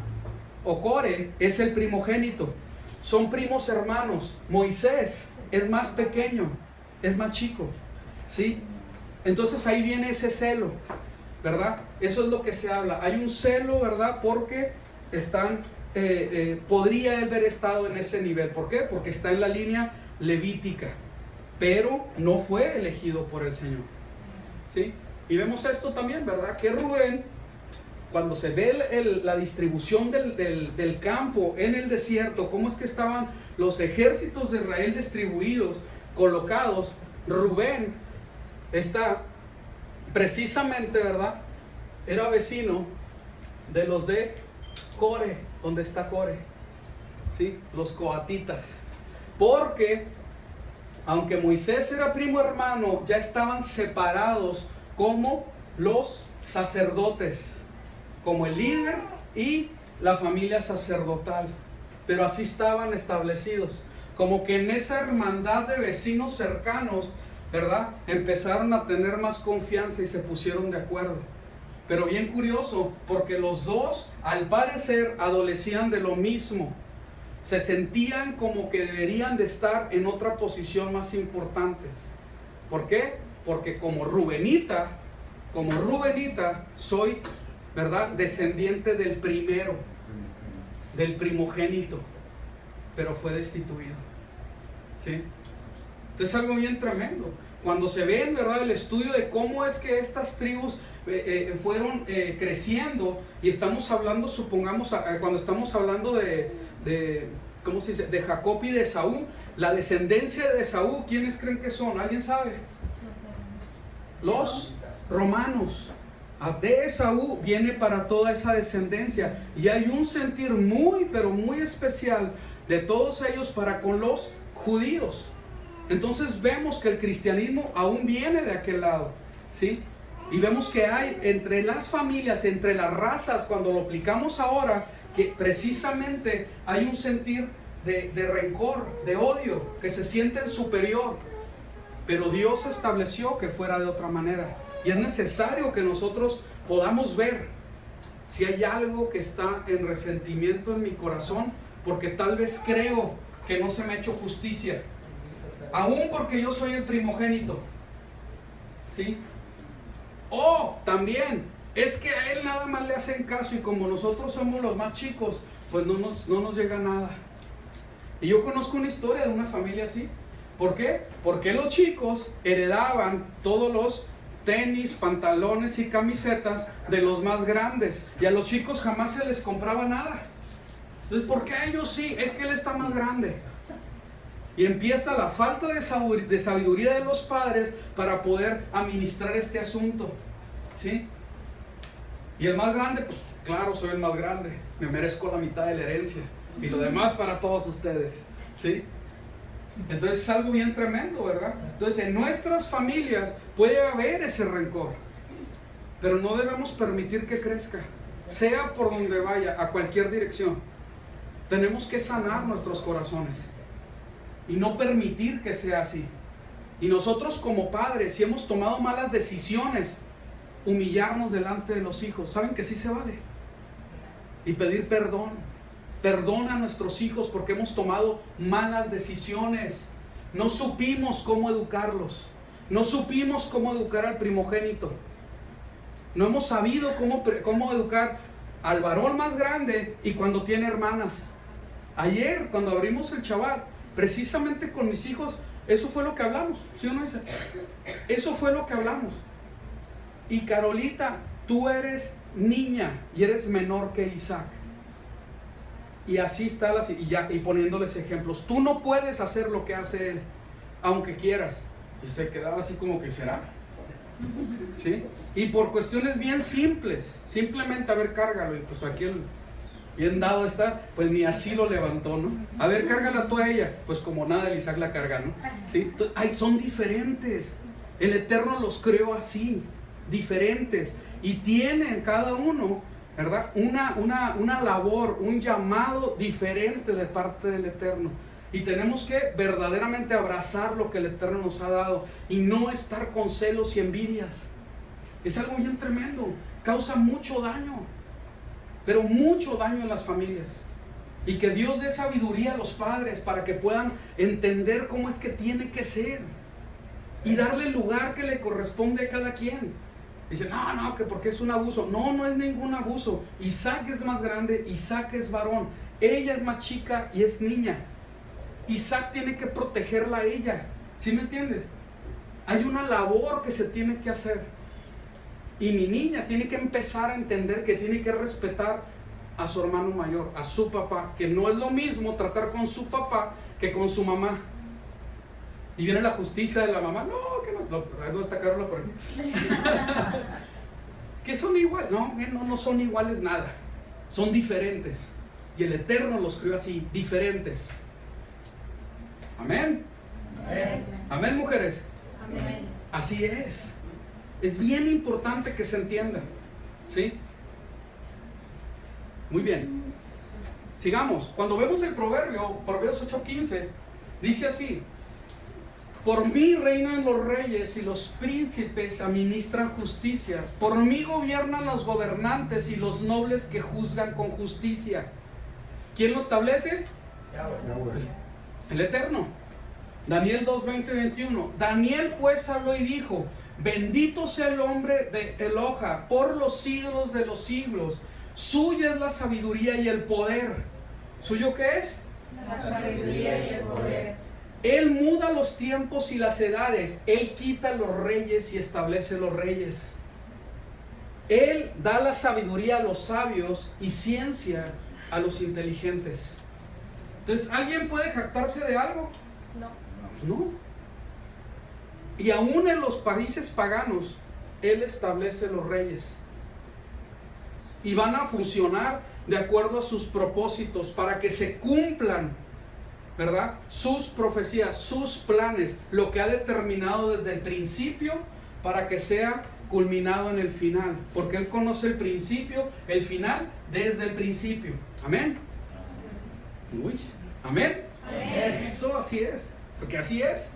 o Core es el primogénito. son primos hermanos. Moisés es más pequeño, es más chico, ¿sí? Entonces ahí viene ese celo, ¿verdad? Eso es lo que se habla. Hay un celo, ¿verdad? Porque podría él haber estado en ese nivel. ¿Por qué? Porque está en la línea levítica, pero no fue elegido por el Señor, ¿sí? Y vemos esto también, ¿verdad? Que Rubén, cuando se ve la distribución del campo en el desierto, cómo es que estaban los ejércitos de Israel distribuidos, colocados, Rubén está precisamente, ¿verdad? Era vecino de los de Core, donde está Core, ¿sí? Los coatitas. Porque, aunque Moisés era primo hermano, ya estaban separados como los sacerdotes, como el líder y la familia sacerdotal. Pero así estaban establecidos. Como que en esa hermandad de vecinos cercanos, ¿verdad? Empezaron a tener más confianza y se pusieron de acuerdo. Pero bien curioso, porque los dos, al parecer, adolecían de lo mismo. Se sentían como que deberían de estar en otra posición más importante. ¿Por qué? Porque como Rubenita soy, ¿verdad? Descendiente del primero, del primogénito, pero fue destituido, ¿sí? Entonces es algo bien tremendo. Cuando se ve, ¿verdad?, el estudio de cómo es que estas tribus fueron creciendo, y estamos hablando, supongamos, cuando estamos hablando de ¿cómo se dice?, de Jacob y de Esaú, la descendencia de Esaú, ¿quiénes creen que son? ¿Alguien sabe? Los romanos. De Esaú viene para toda esa descendencia, y hay un sentir muy, pero muy especial de todos ellos para con los judíos. Entonces vemos que el cristianismo aún viene de aquel lado, ¿sí? Y vemos que hay entre las familias, entre las razas, cuando lo aplicamos ahora, que precisamente hay un sentir de rencor, de odio, que se sienten superior. Pero Dios estableció que fuera de otra manera. Y es necesario que nosotros podamos ver si hay algo que está en resentimiento en mi corazón, porque tal vez creo que no se me ha hecho justicia, aún porque yo soy el primogénito, ¿sí? O también es que a él nada más le hacen caso, y como nosotros somos los más chicos, pues no nos llega nada. Y yo conozco una historia de una familia así. ¿Por qué? Porque los chicos heredaban todos los tenis, pantalones y camisetas de los más grandes, y a los chicos jamás se les compraba nada. Entonces, ¿por qué a ellos sí? Es que él está más grande. Y empieza la falta de sabiduría de los padres para poder administrar este asunto, ¿sí? Y el más grande, pues claro, soy el más grande, me merezco la mitad de la herencia, y lo demás para todos ustedes, ¿sí? Entonces es algo bien tremendo, ¿verdad? Entonces en nuestras familias puede haber ese rencor, pero no debemos permitir que crezca, sea por donde vaya, a cualquier dirección. Tenemos que sanar nuestros corazones y no permitir que sea así. Y nosotros como padres, si hemos tomado malas decisiones, humillarnos delante de los hijos, ¿saben que sí se vale? Y pedir perdón. Perdona a nuestros hijos porque hemos tomado malas decisiones. No supimos cómo educarlos. No supimos cómo educar al primogénito. No hemos sabido cómo educar al varón más grande y cuando tiene hermanas. Ayer, cuando abrimos el Shabbat, precisamente con mis hijos, eso fue lo que hablamos, ¿sí o no, Isa? Eso fue lo que hablamos. Y Carolita, tú eres niña y eres menor que Isaac. Y así está, y poniéndoles ejemplos. Tú no puedes hacer lo que hace él, aunque quieras. Y se quedaba así como que será, ¿sí? Y por cuestiones bien simples, simplemente, a ver, cárgalo. Y pues aquí bien dado está, pues ni así lo levantó, ¿no? A ver, cárgala tú a ella. Pues como nada, el Isaac la carga, ¿no? ¿Sí? Entonces, son diferentes. El Eterno los creó así, diferentes. Y tienen cada uno, ¿verdad?, una labor, un llamado diferente de parte del Eterno. Y tenemos que verdaderamente abrazar lo que el Eterno nos ha dado y no estar con celos y envidias. Es algo bien tremendo, causa mucho daño, pero mucho daño en las familias. Y que Dios dé sabiduría a los padres para que puedan entender cómo es que tiene que ser. Y darle el lugar que le corresponde a cada quien. Dice, no, que porque es un abuso. No, no es ningún abuso. Isaac es más grande, Isaac es varón. Ella es más chica y es niña. Isaac tiene que protegerla a ella. ¿Sí me entiendes? Hay una labor que se tiene que hacer. Y mi niña tiene que empezar a entender que tiene que respetar a su hermano mayor, a su papá. Que no es lo mismo tratar con su papá que con su mamá. Y viene la justicia de la mamá. No, que no está Carola por aquí. Que son iguales. No son iguales nada. Son diferentes. Y el Eterno los crió así, diferentes. Amén. Amén, mujeres. Amén. Así es. Es bien importante que se entienda. ¿Sí? Muy bien. Sigamos. Cuando vemos el proverbio, Proverbios 8:15, dice así: por mí reinan los reyes y los príncipes administran justicia. Por mí gobiernan los gobernantes y los nobles que juzgan con justicia. ¿Quién lo establece? El Eterno. Daniel 2:20-21. Daniel pues habló y dijo: bendito sea el hombre de Eloha por los siglos de los siglos. Suya es la sabiduría y el poder. ¿Suyo qué es? La sabiduría y el poder. Él muda los tiempos y las edades. Él quita los reyes y establece los reyes. Él da la sabiduría a los sabios y ciencia a los inteligentes. Entonces, ¿alguien puede jactarse de algo? No. No. Y aún en los países paganos, Él establece los reyes. Y van a funcionar de acuerdo a sus propósitos para que se cumplan, ¿verdad? Sus profecías, sus planes, lo que ha determinado desde el principio para que sea culminado en el final. Porque Él conoce el principio, el final, desde el principio. Amén. Uy, amén. Amén. Eso así es, porque así es.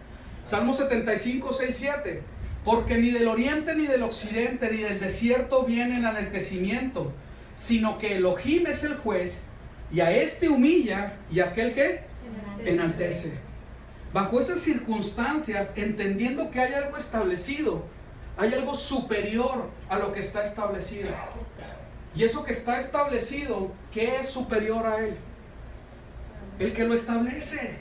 Salmo 75, 6, 7. Porque ni del oriente ni del occidente ni del desierto viene el enaltecimiento, sino que Elohim es el juez, y a este humilla, y a aquel que enaltece. Bajo esas circunstancias, entendiendo que hay algo establecido, hay algo superior a lo que está establecido. Y eso que está establecido, ¿qué es superior a Él? El que lo establece.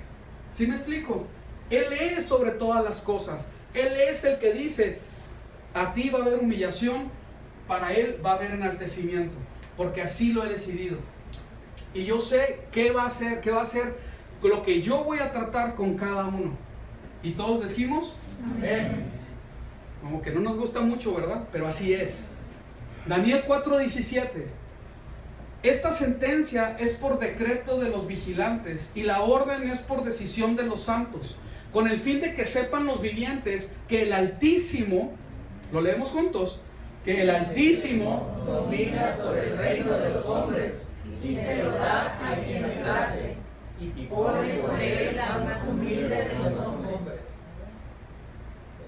¿Sí me explico? Él es sobre todas las cosas. Él es el que dice: a ti va a haber humillación, para Él va a haber enaltecimiento, porque así lo he decidido. Y yo sé qué va a hacer, lo que yo voy a tratar con cada uno. Y todos decimos Amén. como que no nos gusta mucho, ¿verdad? Pero así es. Daniel 4:17. Esta sentencia es por decreto de los vigilantes, y la orden es por decisión de los santos, con el fin de que sepan los vivientes que el Altísimo, lo leemos juntos, que el Altísimo domina sobre el reino de los hombres y se lo da a quien le place, y pone sobre él la más humilde de los hombres.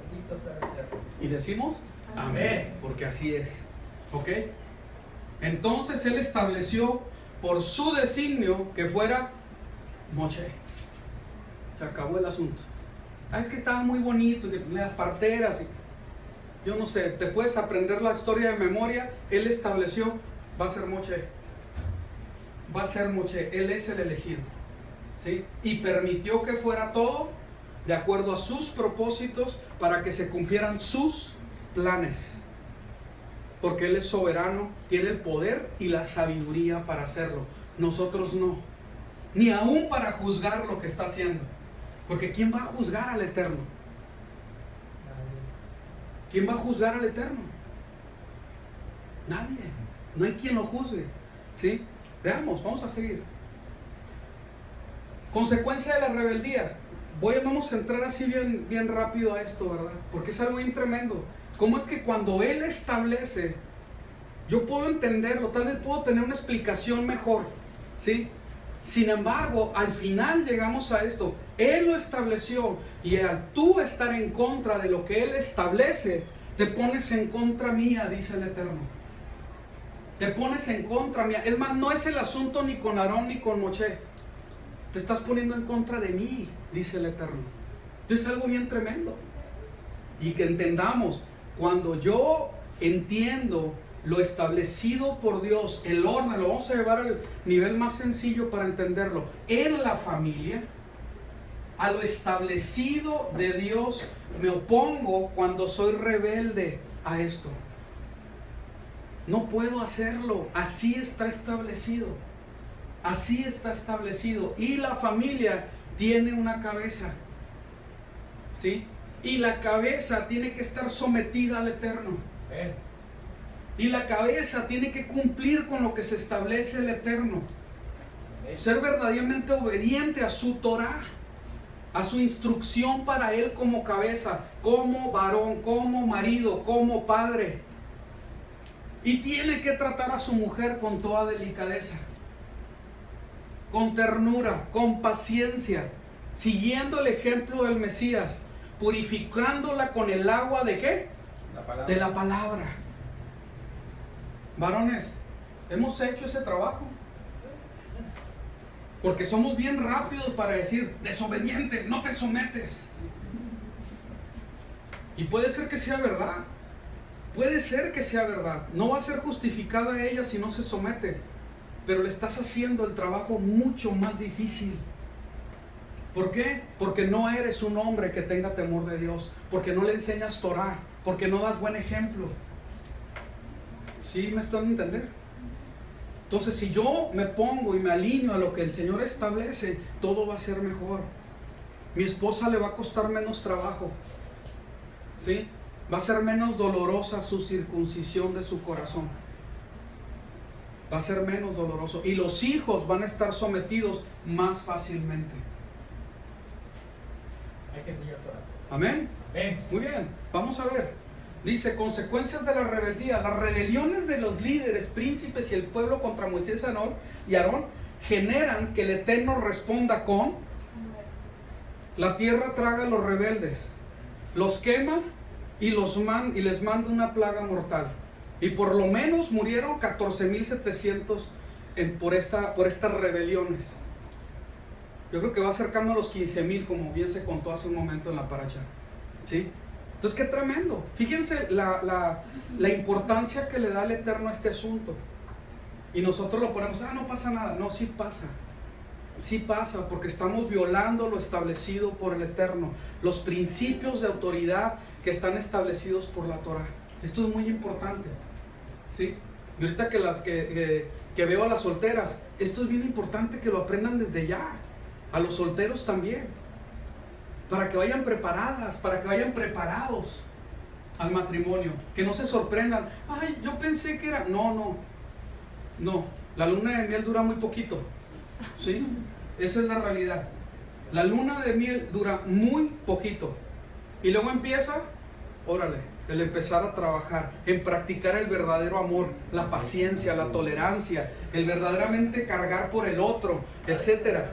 Bendito sea el Eterno. y decimos Amén. porque así es. ¿Ok? Entonces Él estableció por su designio que fuera Moshe. Se acabó el asunto. Es que estaba muy bonito, y las parteras, y yo no sé, te puedes aprender la historia de memoria. Él estableció, va a ser Moshe. Va a ser Moshe, Él es el elegido. ¿Sí? Y permitió que fuera todo de acuerdo a sus propósitos para que se cumplieran sus planes. Porque Él es soberano, tiene el poder y la sabiduría para hacerlo. Nosotros no. Ni aún para juzgar lo que está haciendo. Porque ¿quién va a juzgar al Eterno? ¿Quién va a juzgar al Eterno? Nadie. No hay quien lo juzgue. ¿Sí? Veamos, vamos a seguir. Consecuencia de la rebeldía. Vamos a entrar así bien rápido a esto, ¿verdad? Porque es algo bien tremendo. ¿Cómo es que cuando Él establece, yo puedo entenderlo, tal vez puedo tener una explicación mejor, ¿sí? Sin embargo, al final llegamos a esto. Él lo estableció, y al tú estar en contra de lo que Él establece, te pones en contra mía, dice el Eterno. Te pones en contra mía. Es más, no es el asunto ni con Aarón ni con Moshe. Te estás poniendo en contra de mí, dice el Eterno. Entonces es algo bien tremendo. Y que entendamos, cuando yo entiendo lo establecido por Dios, el orden, lo vamos a llevar al nivel más sencillo para entenderlo, en la familia, a lo establecido de Dios, me opongo cuando soy rebelde a esto. No puedo hacerlo, así está establecido. Así está establecido. Y la familia tiene una cabeza, ¿sí? Y la cabeza tiene que estar sometida al Eterno. Y la cabeza tiene que cumplir con lo que se establece el Eterno. Ser verdaderamente obediente a su Torah, a su instrucción para él como cabeza, como varón, como marido, como padre. Y tiene que tratar a su mujer con toda delicadeza, con ternura, con paciencia, siguiendo el ejemplo del Mesías, purificándola con el agua de ¿qué? De la palabra. Varones, hemos hecho ese trabajo. Porque somos bien rápidos para decir, desobediente, no te sometes. Y puede ser que sea verdad. Puede ser que sea verdad. No va a ser justificada ella si no se somete. Pero le estás haciendo el trabajo mucho más difícil. ¿Por qué? Porque no eres un hombre que tenga temor de Dios. Porque no le enseñas Torah. Porque no das buen ejemplo. ¿Sí me estoy dando a entender? Entonces, si yo me pongo y me alineo a lo que el Señor establece, todo va a ser mejor. Mi esposa le va a costar menos trabajo. ¿Sí? Va a ser menos dolorosa su circuncisión de su corazón. Va a ser menos doloroso. Y los hijos van a estar sometidos más fácilmente. Hay que enseñar Torah. ¿Amén? Ven. Muy bien, vamos a ver. Dice, consecuencias de la rebeldía. Las rebeliones de los líderes, príncipes y el pueblo contra Moisés y Aarón generan que el Eterno responda con: la tierra traga a los rebeldes, los quema y les manda una plaga mortal. Y por lo menos murieron 14,700 por estas rebeliones. Yo creo que va acercando a los 15,000, como bien se contó hace un momento en la paracha. ¿Sí? Entonces, qué tremendo. Fíjense la importancia que le da el Eterno a este asunto. Y nosotros lo ponemos, no pasa nada. No, sí pasa. Sí pasa, porque estamos violando lo establecido por el Eterno. Los principios de autoridad que están establecidos por la Torah. Esto es muy importante. ¿Sí? Y ahorita que veo a las solteras, esto es bien importante que lo aprendan desde ya. A los solteros también. Para que vayan preparadas, para que vayan preparados al matrimonio. Que no se sorprendan. Ay, yo pensé que era... No. La luna de miel dura muy poquito. ¿Sí? Esa es la realidad. La luna de miel dura muy poquito. Y luego empieza, órale, el empezar a trabajar, en practicar el verdadero amor, la paciencia, la tolerancia, el verdaderamente cargar por el otro, etcétera.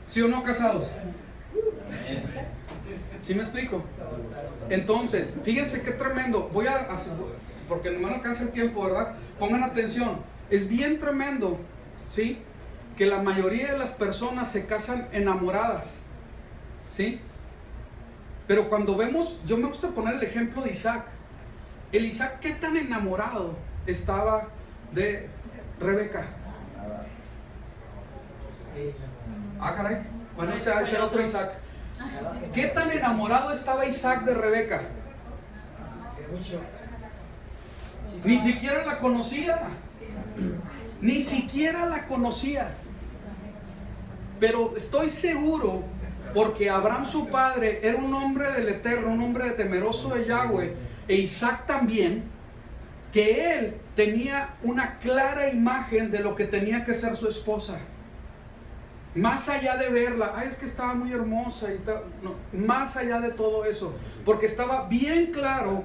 ¿Sí o no, casados? ¿Sí me explico? Entonces, fíjense qué tremendo. Voy a hacer, porque no me alcanza el tiempo, ¿verdad? Pongan atención. Es bien tremendo, ¿sí? Que la mayoría de las personas se casan enamoradas, ¿sí? Pero cuando vemos, yo me gusta poner el ejemplo de Isaac. El Isaac, ¿qué tan enamorado estaba de Rebeca? Ah, caray. Bueno, ese va a ser otro Isaac. ¿Qué tan enamorado estaba Isaac de Rebeca? Ni siquiera la conocía. Ni siquiera la conocía. Pero estoy seguro, porque Abraham su padre era un hombre del Eterno, un hombre temeroso de Yahweh, e Isaac también, que él tenía una clara imagen de lo que tenía que ser su esposa. Más allá de verla, es que estaba muy hermosa y tal, no, más allá de todo eso, porque estaba bien claro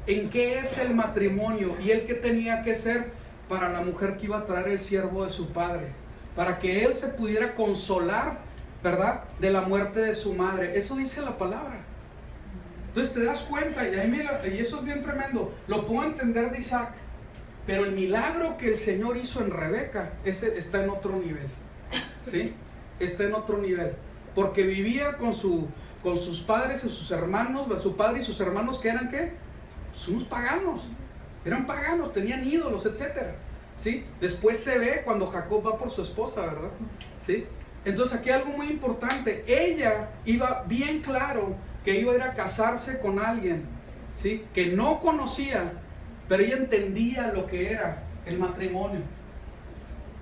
en qué es el matrimonio y el que tenía que ser para la mujer que iba a traer el siervo de su padre, para que él se pudiera consolar, ¿verdad?, de la muerte de su madre. Eso dice la palabra. Entonces te das cuenta, y eso es bien tremendo. Lo puedo entender de Isaac, Pero el milagro que el Señor hizo en Rebeca, ese está en otro nivel. ¿Sí? Está en otro nivel. Porque vivía con sus padres y sus hermanos, su padre y sus hermanos, que eran ¿qué? Pues unos paganos. Eran paganos, tenían ídolos, etcétera. ¿Sí? Después se ve cuando Jacob va por su esposa, ¿verdad? ¿Sí? Entonces aquí algo muy importante. Ella iba bien claro que iba a ir a casarse con alguien, ¿sí? Que no conocía, pero ella entendía lo que era el matrimonio.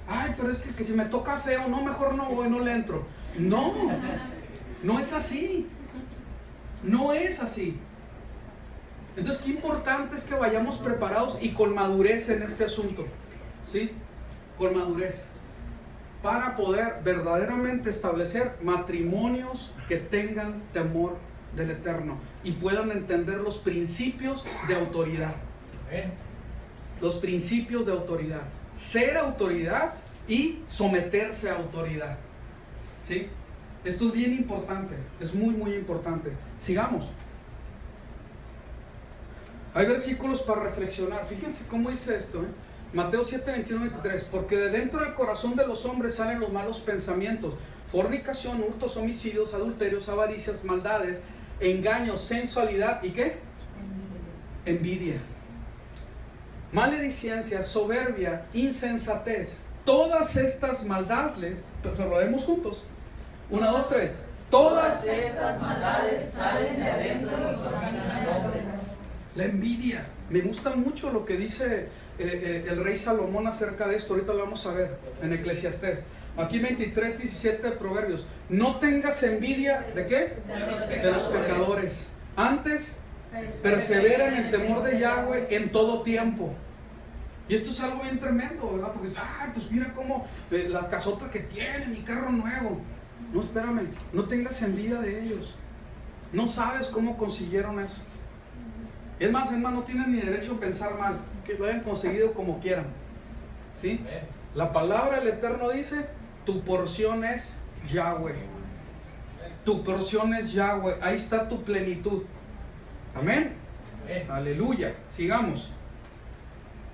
Ay, pero es que si me toca feo, no, mejor no voy, no le entro. No, no es así. No es así. Entonces, qué importante es que vayamos preparados y con madurez en este asunto. ¿Sí? Con madurez. Para poder verdaderamente establecer matrimonios que tengan temor del Eterno y puedan entender los principios de autoridad. Los principios de autoridad. Ser autoridad y someterse a autoridad. ¿Sí? Esto es bien importante. Es muy, muy importante. Sigamos. Hay versículos para reflexionar. Fíjense cómo dice esto, Mateo 7, 21, 23. Porque de dentro del corazón de los hombres salen los malos pensamientos: fornicación, hurtos, homicidios, adulterios, avaricias, maldades, engaños, sensualidad y ¿qué? Envidia, maledicencia, soberbia, insensatez. Todas estas maldades, lo vemos juntos. 1, 2, 3. Todas estas maldades salen de adentro y contaminan al hombre. La envidia. Me gusta mucho lo que dice el rey Salomón acerca de esto. Ahorita lo vamos a ver en Eclesiastés. Aquí 23, 17 de Proverbios. No tengas envidia, ¿de qué? De los pecadores. Antes, persevera en el temor de Yahweh en todo tiempo. Y esto es algo bien tremendo, ¿verdad? Porque, pues mira cómo la casota que tiene, mi carro nuevo. No, espérame, no tengas envidia de ellos. No sabes cómo consiguieron eso. Es más, no tienen ni derecho a pensar mal, que lo hayan conseguido como quieran. ¿Sí? La palabra del Eterno dice: tu porción es Yahweh. Tu porción es Yahweh. Ahí está tu plenitud. Amén. Aleluya. Sigamos.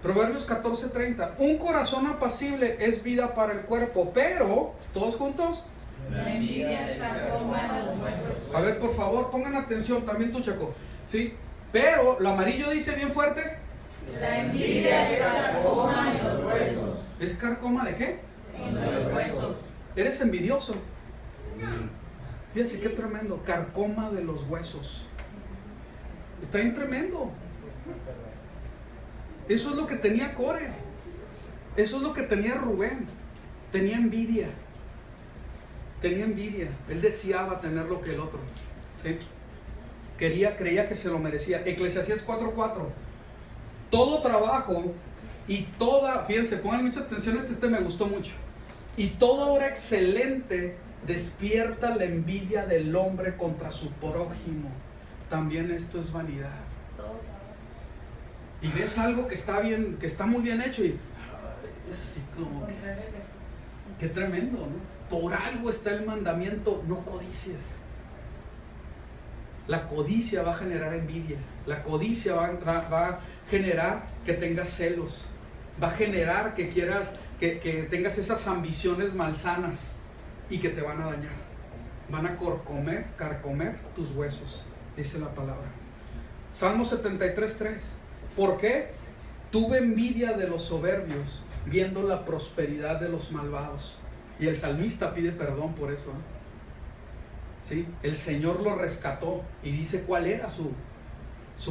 Proverbios 14:30. Un corazón apacible es vida para el cuerpo, pero, todos juntos, la envidia es carcoma en los huesos. a ver, por favor, pongan atención, también tú, Chaco. ¿Sí? Pero, lo amarillo dice bien fuerte: la envidia es carcoma en los huesos. ¿Es carcoma de qué? En los huesos. Eres envidioso. Fíjense qué tremendo. Carcoma de los huesos. Está bien tremendo. Eso es lo que tenía Core. Eso es lo que tenía Rubén. Tenía envidia. Tenía envidia. Él deseaba tener lo que el otro. ¿Sí? Creía que se lo merecía. Eclesiastés 4:4. Todo trabajo y toda, fíjense, pongan mucha atención, este me gustó mucho. Y toda obra excelente despierta la envidia del hombre contra su prójimo. También esto es vanidad. Y ves algo que está bien, que está muy bien hecho y es así como que, qué tremendo, ¿no? Por algo está el mandamiento: no codicies. La codicia va a generar envidia. La codicia va a generar que tengas celos. Va a generar que quieras, que tengas esas ambiciones malsanas y que te van a dañar. Van a carcomer tus huesos, dice la palabra. Salmo 73:3. ¿Por qué? Tuve envidia de los soberbios, viendo la prosperidad de los malvados. Y el salmista pide perdón por eso. ¿Sí? El Señor lo rescató y dice cuál era su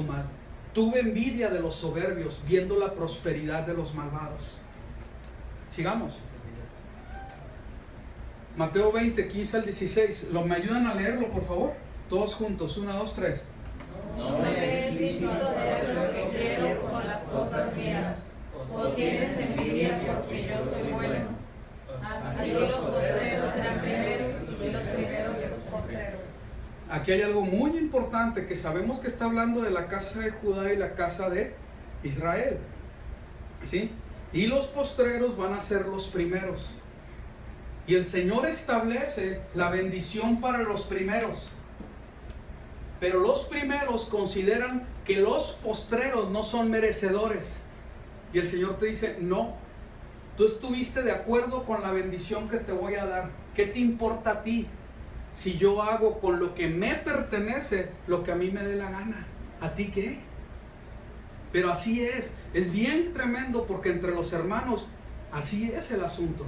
mal. Tuve envidia de los soberbios, viendo la prosperidad de los malvados. Sigamos. Mateo 20, 15 al 16. ¿Me ayudan a leerlo, por favor? Todos juntos. 1, 2, 3. No me des lícito hacer lo que quiero con las cosas mías, o tienes envidia porque yo soy bueno. Así los postreros serán primeros y los primeros de los postreros. Aquí hay algo muy importante, que sabemos que está hablando de la casa de Judá y la casa de Israel. ¿Sí? Y los postreros van a ser los primeros. Y el Señor establece la bendición para los primeros. Pero los primeros consideran que los postreros no son merecedores. Y el Señor te dice, no, tú estuviste de acuerdo con la bendición que te voy a dar. ¿Qué te importa a ti si yo hago con lo que me pertenece lo que a mí me dé la gana? ¿A ti qué? Pero así es bien tremendo, porque entre los hermanos así es el asunto.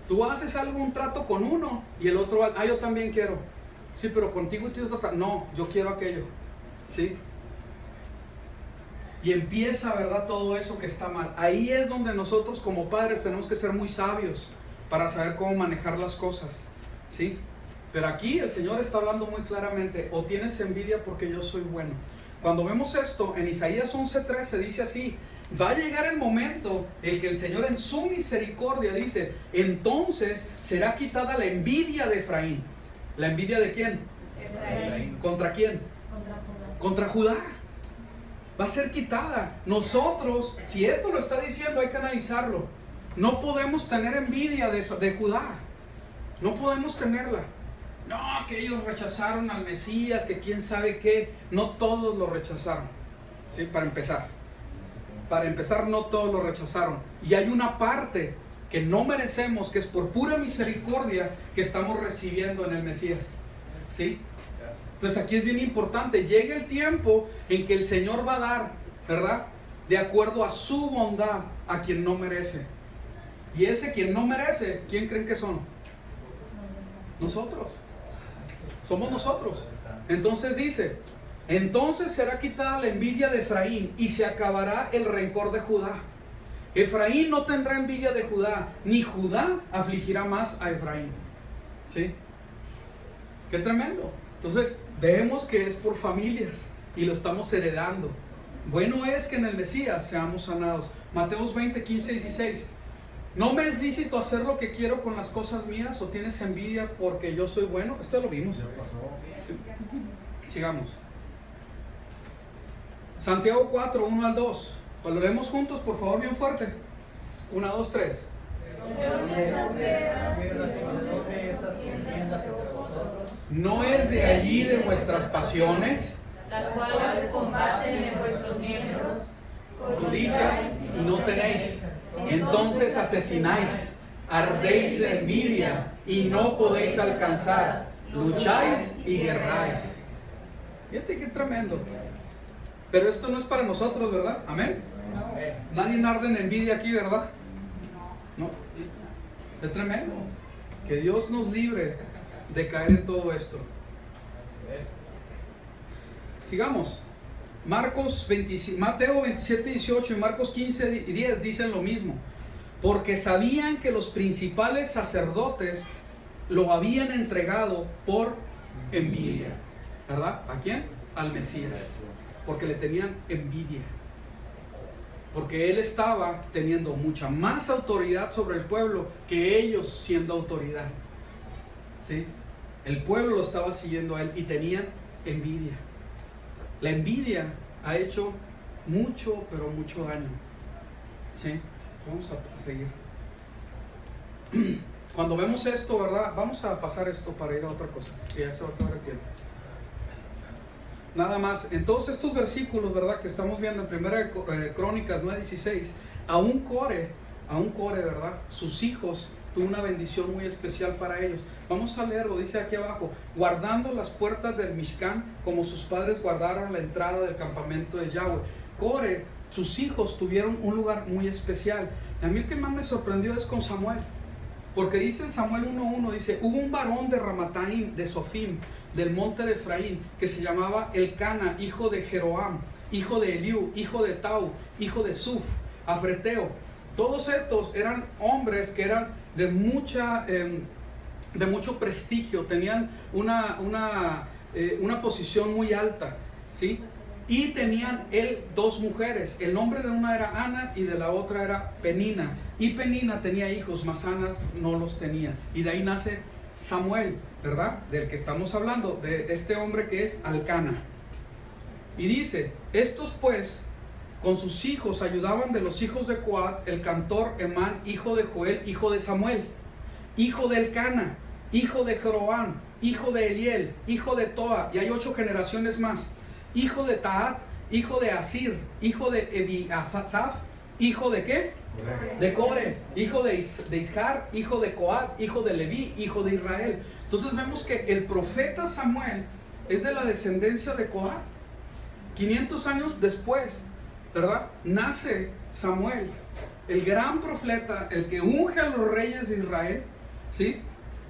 Tú haces un trato con uno y el otro, yo también quiero. Sí, pero contigo tienes otra. No, yo quiero aquello. ¿Sí? Y empieza, ¿verdad?, todo eso que está mal. Ahí es donde nosotros como padres tenemos que ser muy sabios para saber cómo manejar las cosas. ¿Sí? Pero aquí el Señor está hablando muy claramente, o tienes envidia porque yo soy bueno. Cuando vemos esto, en Isaías 11:13 dice así, va a llegar el momento en que el Señor en su misericordia dice, entonces será quitada la envidia de Efraín. ¿La envidia de quién? Efraín. ¿Contra quién? Contra Judá. Va a ser quitada. Nosotros, si esto lo está diciendo, hay que analizarlo. No podemos tener envidia de Judá. No podemos tenerla. No, que ellos rechazaron al Mesías, que quién sabe qué. No todos lo rechazaron. ¿Sí? Para empezar. Para empezar, no todos lo rechazaron. Y hay una parte que no merecemos, que es por pura misericordia que estamos recibiendo en el Mesías. ¿Sí? Entonces aquí es bien importante. Llega el tiempo en que el Señor va a dar, ¿verdad?, de acuerdo a su bondad a quien no merece. Y ese quien no merece, ¿quién creen que son? Nosotros. Somos nosotros. Entonces dice, entonces será quitada la envidia de Efraín y se acabará el rencor de Judá. Efraín no tendrá envidia de Judá, ni Judá afligirá más a Efraín. ¿Sí? Qué tremendo. Entonces vemos que es por familias y lo estamos heredando. Bueno es que en el Mesías seamos sanados. Mateos 20:15-16. ¿No me es lícito hacer lo que quiero con las cosas mías, o tienes envidia porque yo soy bueno? Esto lo vimos. Sí. Sigamos. Santiago 4:1-2. Lo leemos juntos, por favor, bien fuerte. 1, 2, 3. ¿No es de allí de vuestras pasiones, las cuales combaten en vuestros miembros, codicias y no tenéis? Entonces asesináis, ardéis de envidia y no podéis alcanzar, lucháis y guerráis. Fíjate qué tremendo. Pero esto no es para nosotros, ¿verdad? Amén. Nadie arde en envidia aquí, ¿verdad? No. Es tremendo. Que Dios nos libre de caer en todo esto. Sigamos. Mateo 27:18 y Marcos 15:10 dicen lo mismo. Porque sabían que los principales sacerdotes lo habían entregado por envidia. ¿Verdad? ¿A quién? Al Mesías. Porque le tenían envidia. Porque él estaba teniendo mucha más autoridad sobre el pueblo que ellos siendo autoridad. ¿Sí? El pueblo lo estaba siguiendo a él y tenían envidia. La envidia ha hecho mucho, pero mucho daño. ¿Sí? Vamos a seguir. Cuando vemos esto, ¿verdad? Vamos a pasar esto para ir a otra cosa. Y ya se va a acabar el tiempo. Nada más, en todos estos versículos, ¿verdad?, que estamos viendo en Primera Crónicas 9:16, a un core, ¿verdad?, sus hijos tuvo una bendición muy especial para ellos. Vamos a leerlo, dice aquí abajo, guardando las puertas del Mishkan como sus padres guardaron la entrada del campamento de Yahweh. Core, sus hijos tuvieron un lugar muy especial. Y a mí el que más me sorprendió es con Samuel, porque dice en Samuel 1:1, dice, hubo un varón de Ramataim, de Sofim, del monte de Efraín, que se llamaba Elcana, hijo de Jeroam, hijo de Eliú, hijo de Tau, hijo de Suf, afreteo. Todos estos eran hombres que eran de mucho prestigio, tenían una posición muy alta, ¿sí? Y tenían dos mujeres. El nombre de una era Ana y de la otra era Penina. Y Penina tenía hijos, mas Ana no los tenía. Y de ahí nace Samuel, ¿verdad? Del que estamos hablando, de este hombre que es Elcana. Y dice, estos pues con sus hijos ayudaban de los hijos de Coat, el cantor Emán, hijo de Joel, hijo de Samuel, hijo de Elcana, hijo de Jeroam, hijo de Eliel, hijo de Toa, y hay 8 generaciones más, hijo de Taat, hijo de Asir, hijo de Ebiasaph, hijo de ¿qué? De Core, hijo de Ishar, hijo de Coat, hijo de Leví, hijo de Israel. Entonces vemos que el profeta Samuel es de la descendencia de Coat. 500 años después, ¿verdad? Nace Samuel, el gran profeta, el que unge a los reyes de Israel, ¿sí?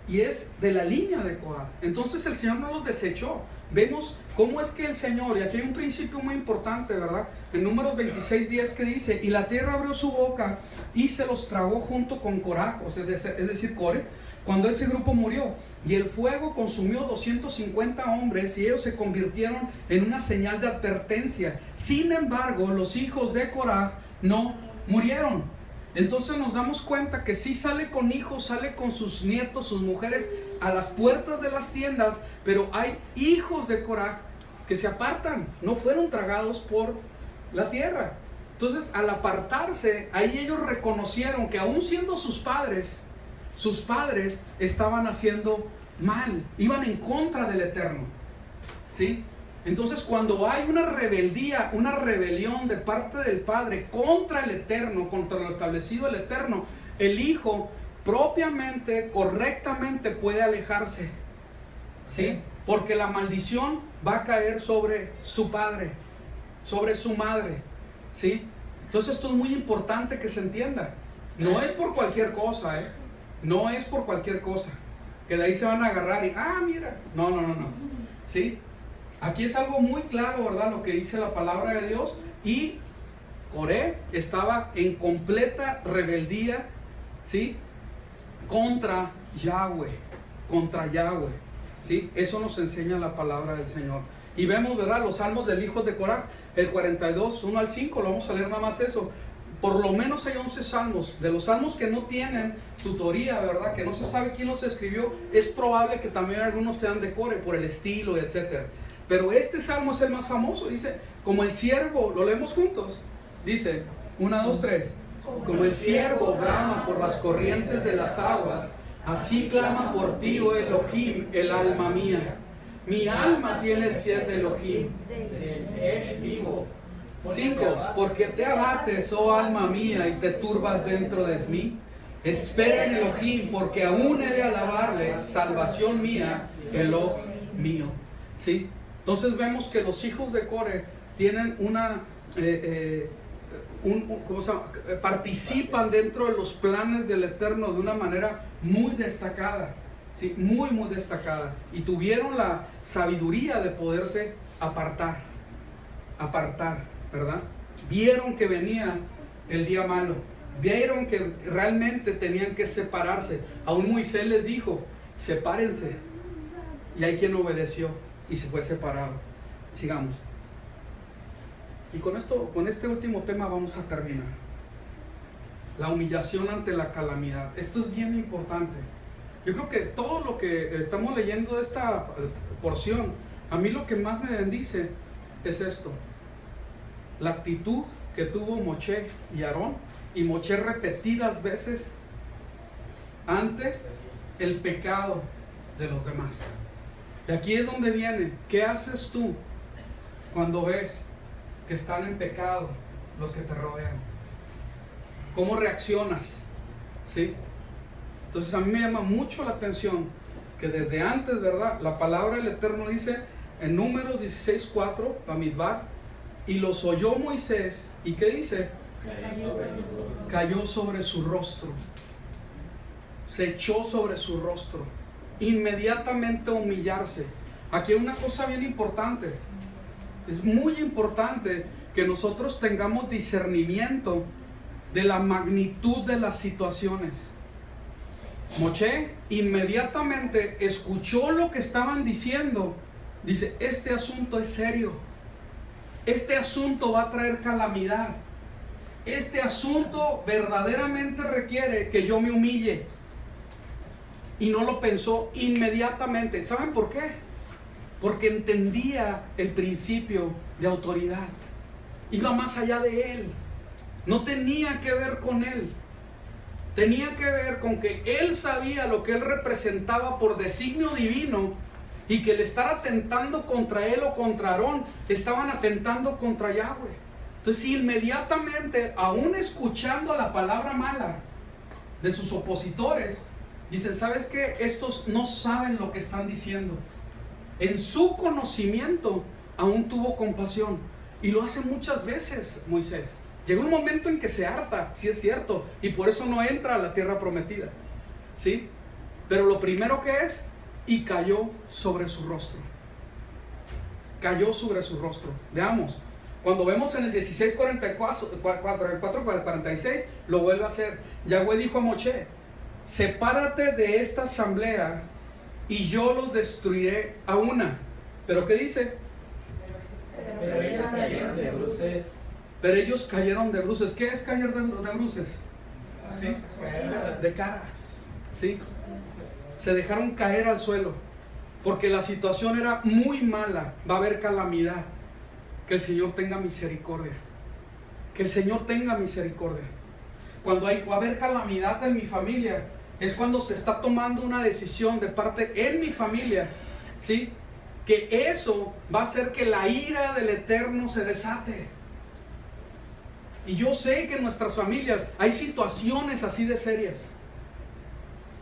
Y es de la línea de Coat. Entonces el Señor no los desechó. Vemos cómo es que el Señor, y aquí hay un principio muy importante, ¿verdad? En Números 26:10 que dice, y la tierra abrió su boca y se los tragó junto con Coraj, es decir, Core, cuando ese grupo murió. Y el fuego consumió 250 hombres y ellos se convirtieron en una señal de advertencia. Sin embargo, los hijos de Coraj no murieron. Entonces nos damos cuenta que sí sale con hijos, sale con sus nietos, sus mujeres a las puertas de las tiendas, pero hay hijos de Coraj que se apartan, no fueron tragados por la tierra. Entonces al apartarse, ahí ellos reconocieron que aún siendo sus padres estaban haciendo mal, iban en contra del Eterno, ¿sí? Entonces cuando hay una rebeldía, una rebelión de parte del Padre contra el Eterno, contra lo establecido del Eterno, el Hijo propiamente, correctamente puede alejarse, ¿sí? Porque la maldición va a caer sobre su padre, sobre su madre, ¿sí? Entonces esto es muy importante que se entienda. No es por cualquier cosa, no es por cualquier cosa, que de ahí se van a agarrar y, mira, no, ¿sí? Aquí es algo muy claro, ¿verdad? Lo que dice la palabra de Dios. Y Coré estaba en completa rebeldía, ¿sí? Contra Yahweh, ¿sí? Eso nos enseña la palabra del Señor. Y vemos, ¿verdad? Los salmos del hijo de Coraj, el 42, 1 al 5, lo vamos a leer nada más eso. Por lo menos hay 11 salmos. De los salmos que no tienen tutoría, ¿verdad? Que no se sabe quién los escribió, es probable que también algunos sean de Core, por el estilo, etc. Pero este salmo es el más famoso. Dice, como el ciervo, lo leemos juntos. Dice, 1, 2, 3. Como el ciervo brama por las corrientes de las aguas, así clama por ti, oh Elohim, el alma mía. Mi alma tiene sed de Elohim. Él vivo. 5. Porque te abates, oh alma mía, y te turbas dentro de mí. Espera en Elohim, porque aún he de alabarle, salvación mía, Elohim mío. ¿Sí? Entonces vemos que los hijos de Core tienen participan dentro de los planes del Eterno de una manera muy destacada, ¿sí? Muy destacada, y tuvieron la sabiduría de poderse apartar, ¿verdad? Vieron que venía el día malo, vieron que realmente tenían que separarse. Aún Moisés les dijo, sepárense, y hay quien obedeció y se fue separado. Sigamos. Y con este último tema vamos a terminar. La humillación ante la calamidad. Esto es bien importante. Yo creo que todo lo que estamos leyendo de esta porción, a mí lo que más me bendice es esto. La actitud que tuvo Moshe y Aarón, y Moshe repetidas veces ante el pecado de los demás. Y aquí es donde viene, ¿qué haces tú cuando ves que están en pecado los que te rodean? ¿Cómo reaccionas? ¿Sí? Entonces a mí me llama mucho la atención que desde antes, ¿verdad? La palabra del Eterno dice en Números 16:4, Bamidbar, y los oyó Moisés, ¿y qué dice? Cayó sobre su rostro, se echó sobre su rostro, inmediatamente humillarse. Aquí hay una cosa bien importante. Es muy importante que nosotros tengamos discernimiento de la magnitud de las situaciones. Moshe inmediatamente escuchó lo que estaban diciendo. Dice, este asunto es serio. Este asunto va a traer calamidad. Este asunto verdaderamente requiere que yo me humille. Y no lo pensó inmediatamente. ¿Saben por qué? Porque entendía el principio de autoridad. Iba más allá de él. No tenía que ver con él. Tenía que ver con que él sabía lo que él representaba por designio divino, y que el estar atentando contra él o contra Aarón, estaban atentando contra Yahweh. Entonces inmediatamente, aún escuchando la palabra mala de sus opositores, dicen, ¿sabes qué? Estos no saben lo que están diciendo. En su conocimiento aún tuvo compasión. Y lo hace muchas veces Moisés. Llegó un momento en que se harta, sí es cierto, y por eso no entra a la tierra prometida, ¿sí? Pero lo primero que es, y cayó sobre su rostro. Cayó sobre su rostro. Veamos, cuando vemos en el 4:46, lo vuelve a hacer. Yahweh dijo a Moshe, sepárate de esta asamblea y yo los destruiré a una. ¿Pero qué dice? Pero ellos cayeron de bruces. Pero ellos cayeron de bruces. ¿Qué es caer de bruces? ¿Sí? De cara. ¿Sí? Se dejaron caer al suelo porque la situación era muy mala. Va a haber calamidad. Que el Señor tenga misericordia. Que el Señor tenga misericordia. Cuando va a haber calamidad en mi familia, es cuando se está tomando una decisión de parte en mi familia, ¿sí? Que eso va a hacer que la ira del Eterno se desate. Y yo sé que en nuestras familias hay situaciones así de serias.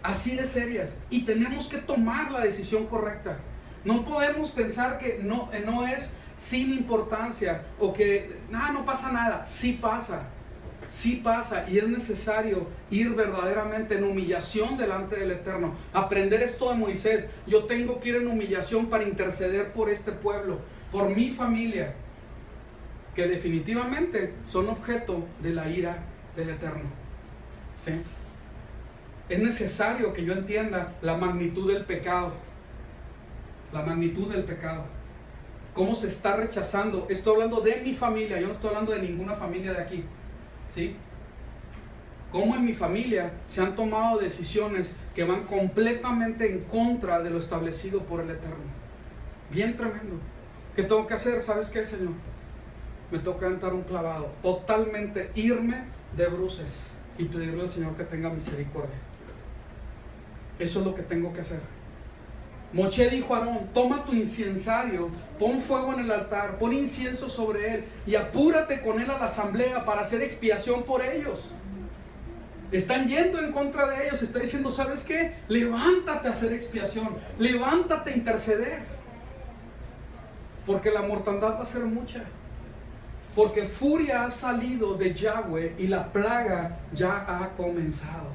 Así de serias. Y tenemos que tomar la decisión correcta. No podemos pensar que no es sin importancia o que no pasa nada. Sí pasa. Sí pasa, y es necesario ir verdaderamente en humillación delante del Eterno. Aprender esto de Moisés. Yo tengo que ir en humillación para interceder por este pueblo, por mi familia, que definitivamente son objeto de la ira del Eterno. ¿Sí? Es necesario que yo entienda la magnitud del pecado. La magnitud del pecado. Cómo se está rechazando. Estoy hablando de mi familia, yo no estoy hablando de ninguna familia de aquí. ¿Sí? Cómo en mi familia se han tomado decisiones que van completamente en contra de lo establecido por el Eterno. Bien tremendo. ¿Qué tengo que hacer? ¿Sabes qué, Señor? Me toca entrar un clavado. Totalmente irme de bruces y pedirle al Señor que tenga misericordia. Eso es lo que tengo que hacer. Moshe dijo a Aarón, toma tu incensario, pon fuego en el altar, pon incienso sobre él y apúrate con él a la asamblea para hacer expiación por ellos. Están yendo en contra de ellos, está diciendo, ¿sabes qué? Levántate a hacer expiación, levántate a interceder. Porque la mortandad va a ser mucha. Porque furia ha salido de Yahweh y la plaga ya ha comenzado.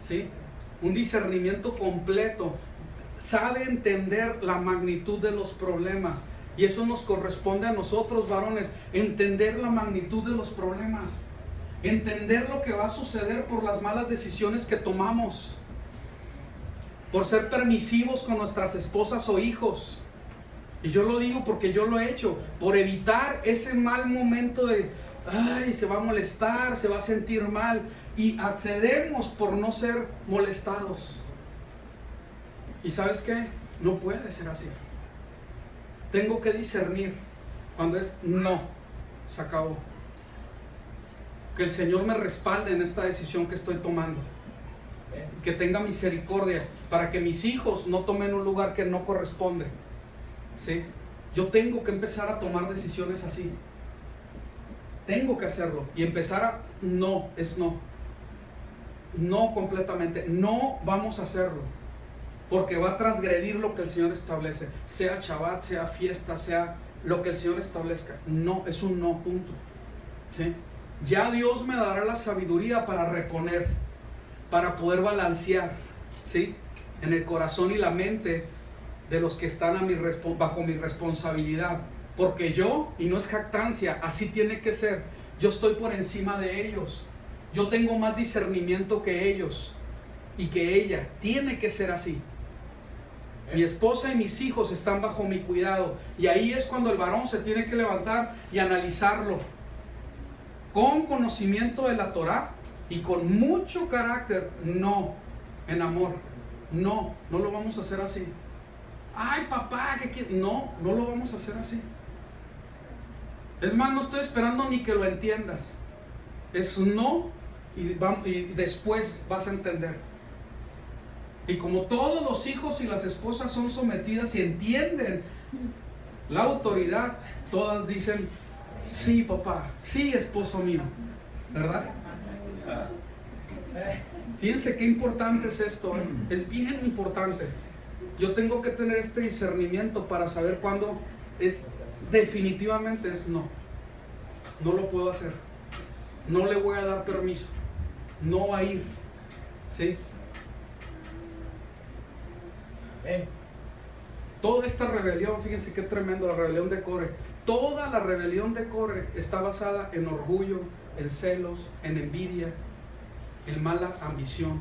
¿Sí? Un discernimiento completo. Sabe entender la magnitud de los problemas. Y eso nos corresponde a nosotros, varones, entender la magnitud de los problemas. Entender lo que va a suceder por las malas decisiones que tomamos. Por ser permisivos con nuestras esposas o hijos. Y yo lo digo porque yo lo he hecho. Por evitar ese mal momento de, se va a molestar, se va a sentir mal. Y accedemos por no ser molestados. ¿Y sabes qué? No puede ser así. Tengo que discernir cuando es no, se acabó. Que el Señor me respalde en esta decisión que estoy tomando. Que tenga misericordia para que mis hijos no tomen un lugar que no corresponde. ¿Sí? Yo tengo que empezar a tomar decisiones así. Tengo que hacerlo. Y empezar a no, es no. No completamente. No vamos a hacerlo. Porque va a transgredir lo que el Señor establece. Sea Shabbat, sea fiesta, sea lo que el Señor establezca. No, es un no, punto. ¿Sí? Ya Dios me dará la sabiduría para reponer, para poder balancear, ¿sí? En el corazón y la mente de los que están bajo mi responsabilidad. Porque yo, y no es jactancia, así tiene que ser. Yo estoy por encima de ellos. Yo tengo más discernimiento que ellos y que ella. Tiene que ser así. Mi esposa y mis hijos están bajo mi cuidado. Y ahí es cuando el varón se tiene que levantar y analizarlo. Con conocimiento de la Torah y con mucho carácter. No, en amor. No, no lo vamos a hacer así. Ay, papá, ¿qué quieres? No, no lo vamos a hacer así. Es más, no estoy esperando ni que lo entiendas. Es no y después vas a entender. Y como todos los hijos y las esposas son sometidas y entienden la autoridad, todas dicen Sí, papá, sí, esposo mío, ¿verdad? Fíjense qué importante es esto, ¿eh? Es bien importante. Yo tengo que tener este discernimiento para saber cuándo es, definitivamente es no. No lo puedo hacer. No le voy a dar permiso. No va a ir. ¿Sí? Toda esta rebelión, fíjense qué tremendo, la rebelión de Core. Toda la rebelión de Core está basada en orgullo, en celos, en envidia, en mala ambición.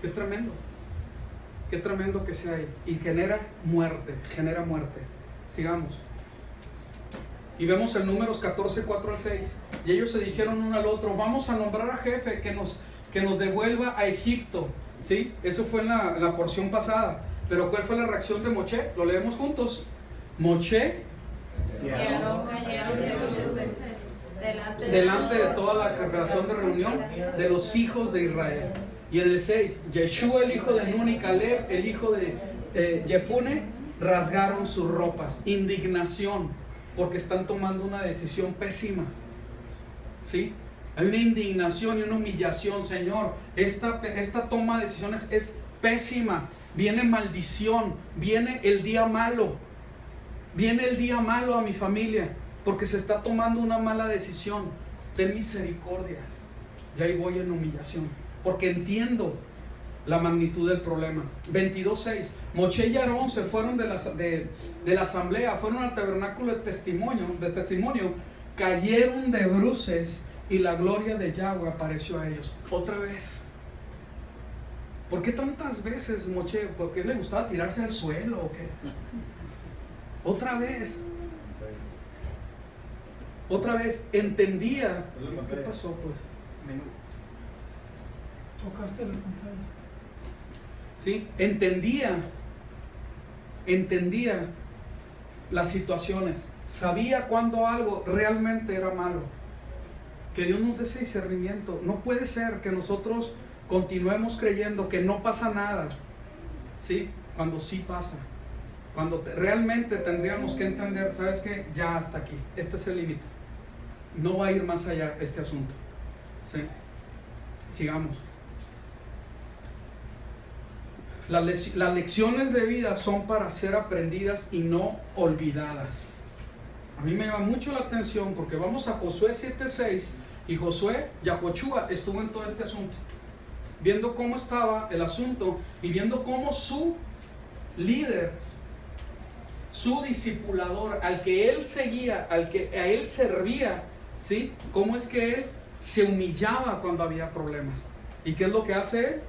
Qué tremendo. Qué tremendo que sea ahí. Y genera muerte, genera muerte. Sigamos. Y vemos en Números 14, 4 al 6. Y ellos se dijeron uno al otro, vamos a nombrar a jefe que nos devuelva a Egipto. ¿Sí? Eso fue en la porción pasada. Pero ¿cuál fue la reacción de Moche? Lo leemos juntos. Moche, delante de toda la congregación de reunión de los hijos de Israel. Y en el 6, Yeshua, el hijo de Nun, y Caleb, el hijo de Jefune, rasgaron sus ropas. Indignación, porque están tomando una decisión pésima. ¿Sí? Hay una indignación y una humillación. Señor, esta toma de decisiones es pésima. Viene maldición, viene el día malo. Viene el día malo a mi familia, porque se está tomando una mala decisión. Ten misericordia. Y ahí voy en humillación, porque entiendo la magnitud del problema. 22:6. Moche y Aarón se fueron de la asamblea, fueron al tabernáculo de testimonio, cayeron de bruces y la gloria de Yahweh apareció a ellos. Otra vez. ¿Por qué tantas veces Moche? ¿Por qué le gustaba tirarse al suelo o qué? Otra vez. Otra vez entendía. ¿Qué pasó pues? Tocaste la pantalla. ¿Sí? Entendía las situaciones, sabía cuando algo realmente era malo. Que Dios nos dé ese discernimiento. No puede ser que nosotros continuemos creyendo que no pasa nada, ¿sí? Cuando sí pasa, cuando realmente tendríamos que entender, ¿sabes qué? Ya hasta aquí, este es el límite, no va a ir más allá este asunto, ¿sí? Sigamos. Las lecciones de vida son para ser aprendidas y no olvidadas. A mí me llama mucho la atención porque vamos a Josué 7:6 y Josué, Yahoshua, estuvo en todo este asunto, viendo cómo estaba el asunto y viendo cómo su líder, su discipulador, al que él seguía, al que a él servía, ¿sí? Cómo es que él se humillaba cuando había problemas. ¿Y qué es lo que hace él?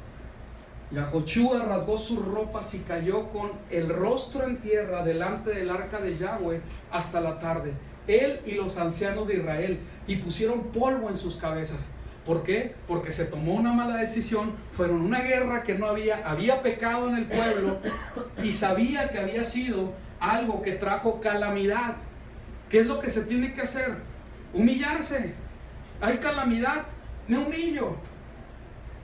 Yahoshua rasgó sus ropas y cayó con el rostro en tierra delante del arca de Yahweh hasta la tarde. Él y los ancianos de Israel, y pusieron polvo en sus cabezas. ¿Por qué? Porque se tomó una mala decisión, fueron una guerra que no había pecado en el pueblo y sabía que había sido algo que trajo calamidad. ¿Qué es lo que se tiene que hacer? Humillarse. Hay calamidad, me humillo.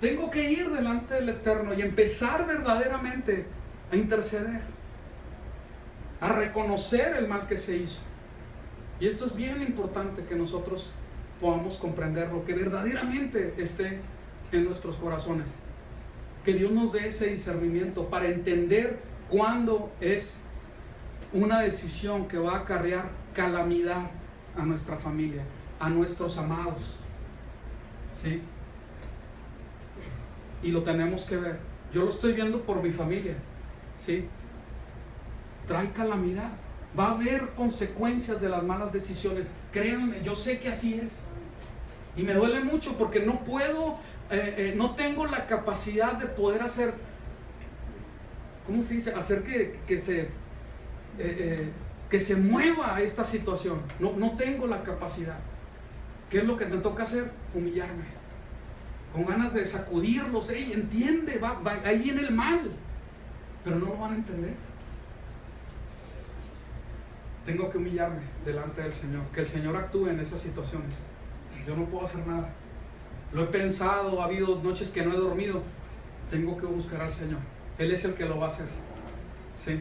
Tengo que ir delante del Eterno y empezar verdaderamente a interceder, a reconocer el mal que se hizo. Y esto es bien importante que nosotros podamos comprenderlo, que verdaderamente esté en nuestros corazones. Que Dios nos dé ese discernimiento para entender cuándo es una decisión que va a acarrear calamidad a nuestra familia, a nuestros amados. ¿Sí? Y lo tenemos que ver. Yo lo estoy viendo por mi familia. ¿Sí? Trae calamidad. Va a haber consecuencias de las malas decisiones. Créanme, yo sé que así es. Y me duele mucho porque no puedo, no tengo la capacidad de poder hacer, ¿cómo se dice? Hacer que se mueva esta situación. No tengo la capacidad. ¿Qué es lo que me toca hacer? Humillarme. Con ganas de sacudirlos. ¡Ey, entiende! Ahí viene el mal. Pero no lo van a entender. Tengo que humillarme delante del Señor, que el Señor actúe en esas situaciones. Yo no puedo hacer nada. Lo he pensado, ha habido noches que no he dormido. Tengo que buscar al Señor. Él es el que lo va a hacer. ¿Sí?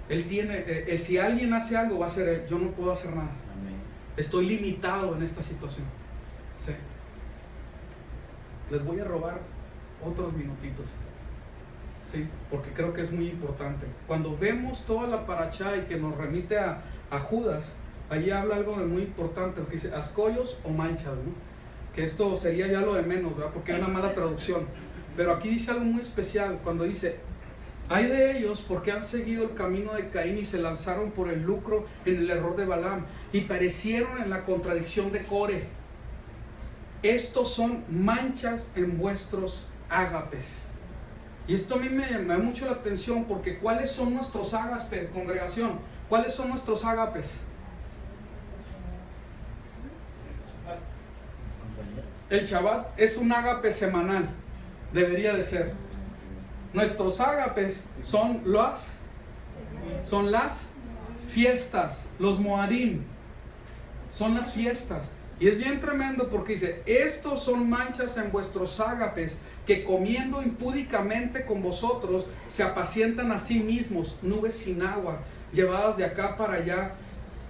Él tiene, si alguien hace algo, va a ser Él. Yo no puedo hacer nada. Amén. Estoy limitado en esta situación. Sí. Les voy a robar otros minutitos. Sí, porque creo que es muy importante. Cuando vemos toda la paracha y que nos remite a Judas, ahí habla algo de muy importante, porque dice ascollos o manchas, ¿no? Que esto sería ya lo de menos, ¿verdad? Porque hay una mala traducción. Pero aquí dice algo muy especial, cuando dice: hay de ellos porque han seguido el camino de Caín y se lanzaron por el lucro en el error de Balaam y perecieron en la contradicción de Core. Estos son manchas en vuestros ágapes. Y esto a mí me llama mucho la atención, porque ¿cuáles son nuestros ágapes, congregación? ¿Cuáles son nuestros ágapes? El Shabbat es un ágape semanal, debería de ser. Nuestros ágapes son las fiestas, los moadim, son las fiestas. Y es bien tremendo porque dice: estos son manchas en vuestros ágapes, que comiendo impúdicamente con vosotros se apacientan a sí mismos, nubes sin agua, llevadas de acá para allá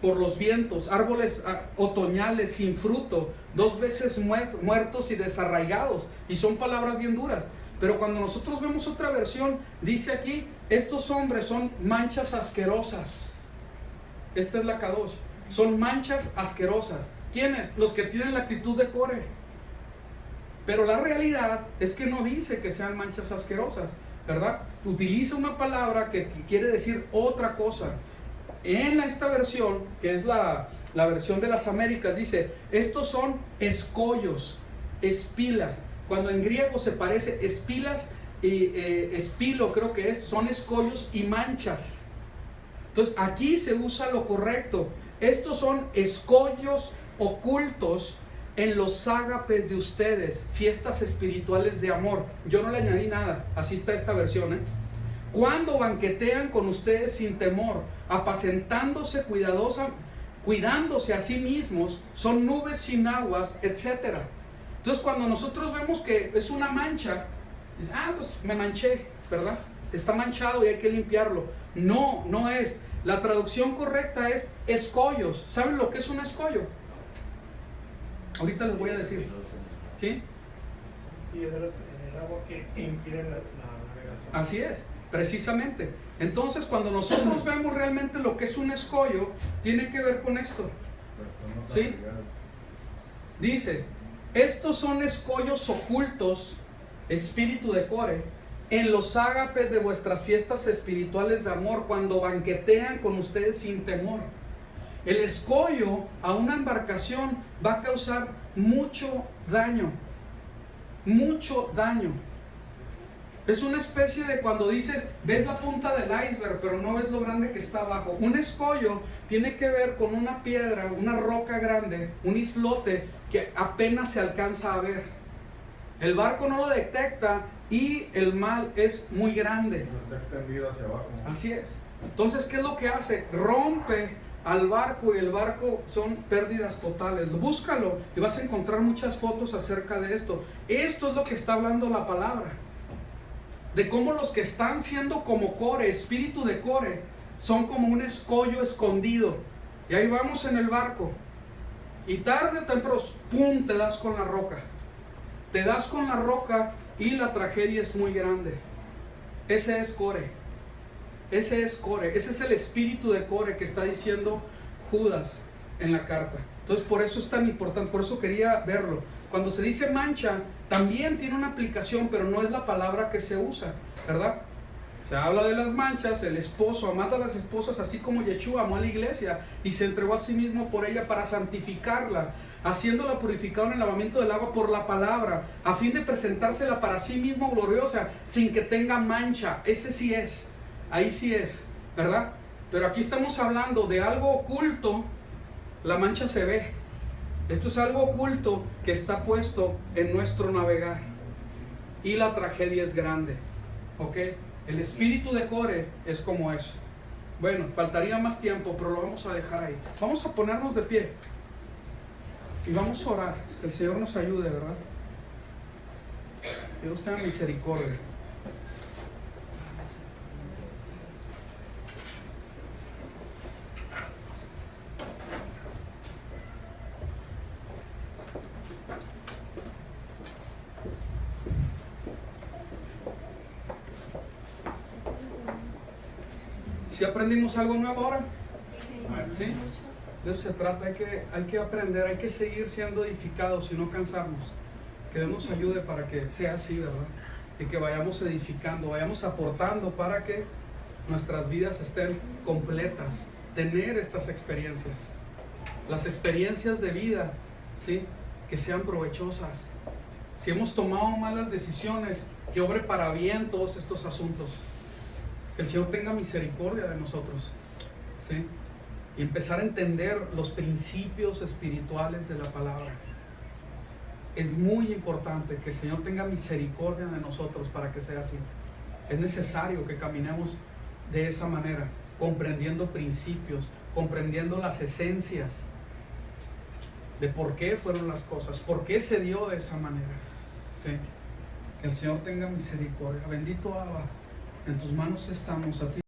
por los vientos, árboles otoñales sin fruto, 2 veces muertos y desarraigados. Y son palabras bien duras. Pero cuando nosotros vemos otra versión, dice aquí: estos hombres son manchas asquerosas. Esta es la Kadosh. Son manchas asquerosas. ¿Quiénes? Los que tienen la actitud de Core. Pero la realidad es que no dice que sean manchas asquerosas, ¿verdad? Utiliza una palabra que quiere decir otra cosa. En esta versión, que es la versión de las Américas, dice: estos son escollos, espilas. Cuando en griego se parece espilas y espilo, creo que son escollos y manchas. Entonces aquí se usa lo correcto. Estos son escollos ocultos en los ágapes de ustedes, fiestas espirituales de amor. Yo no le añadí nada, así está esta versión, ¿eh? Cuando banquetean con ustedes sin temor, apacentándose cuidándose a sí mismos, son nubes sin aguas, etc. Entonces cuando nosotros vemos que es una mancha, dices: pues me manché, ¿verdad? Está manchado y hay que limpiarlo. No, no es. La traducción correcta es escollos. ¿Saben lo que es un escollo? Ahorita les voy a decir. ¿Sí? Piedras en el agua que impiden la navegación. Así es, precisamente. Entonces cuando nosotros vemos realmente lo que es un escollo, tiene que ver con esto. ¿Sí? Dice: estos son escollos ocultos, espíritu de Core, en los ágapes de vuestras fiestas espirituales de amor, cuando banquetean con ustedes sin temor. El escollo a una embarcación va a causar mucho daño. Mucho daño. Es una especie de cuando dices: ves la punta del iceberg, pero no ves lo grande que está abajo. Un escollo tiene que ver con una piedra, una roca grande, un islote que apenas se alcanza a ver. El barco no lo detecta y el mal es muy grande. Está extendido hacia abajo. Así es. Entonces, ¿qué es lo que hace? Rompe al barco, y el barco son pérdidas totales. Búscalo y vas a encontrar muchas fotos acerca de esto. Esto es lo que está hablando la palabra. De cómo los que están siendo como Core, espíritu de Core, son como un escollo escondido. Y ahí vamos en el barco. Y tarde o temprano, ¡pum!, te das con la roca. Te das con la roca y la tragedia es muy grande. Ese es Core. Ese es Core. Ese es el espíritu de Core que está diciendo Judas en la carta. Entonces por eso es tan importante, por eso quería verlo. Cuando se dice mancha, también tiene una aplicación, pero no es la palabra que se usa, ¿verdad? Se habla de las manchas, el esposo amando a las esposas, así como Yeshua amó a la iglesia y se entregó a sí mismo por ella para santificarla, haciéndola purificada en el lavamiento del agua por la palabra, a fin de presentársela para sí mismo gloriosa, sin que tenga mancha. Ese sí es, ahí sí es, ¿verdad? Pero aquí estamos hablando de algo oculto. La mancha se ve. Esto es algo oculto que está puesto en nuestro navegar. Y la tragedia es grande. ¿Ok? El espíritu de Core es como eso. Bueno, faltaría más tiempo, pero lo vamos a dejar ahí. Vamos a ponernos de pie. Y vamos a orar. Que el Señor nos ayude, ¿verdad? Que Dios tenga misericordia. ¿Sí aprendimos algo nuevo ahora? ¿Sí? De eso se trata, hay que aprender, hay que seguir siendo edificados y no cansarnos. Que Dios nos ayude para que sea así, ¿verdad? Y que vayamos edificando, vayamos aportando para que nuestras vidas estén completas. Tener estas experiencias, las experiencias de vida, ¿sí? Que sean provechosas. Si hemos tomado malas decisiones, que obre para bien todos estos asuntos. Que el Señor tenga misericordia de nosotros, ¿sí? Y empezar a entender los principios espirituales de la palabra. Es muy importante que el Señor tenga misericordia de nosotros para que sea así. Es necesario que caminemos de esa manera, comprendiendo principios, comprendiendo las esencias de por qué fueron las cosas, por qué se dio de esa manera. ¿Sí? Que el Señor tenga misericordia. Bendito Abba, en tus manos estamos, a ti.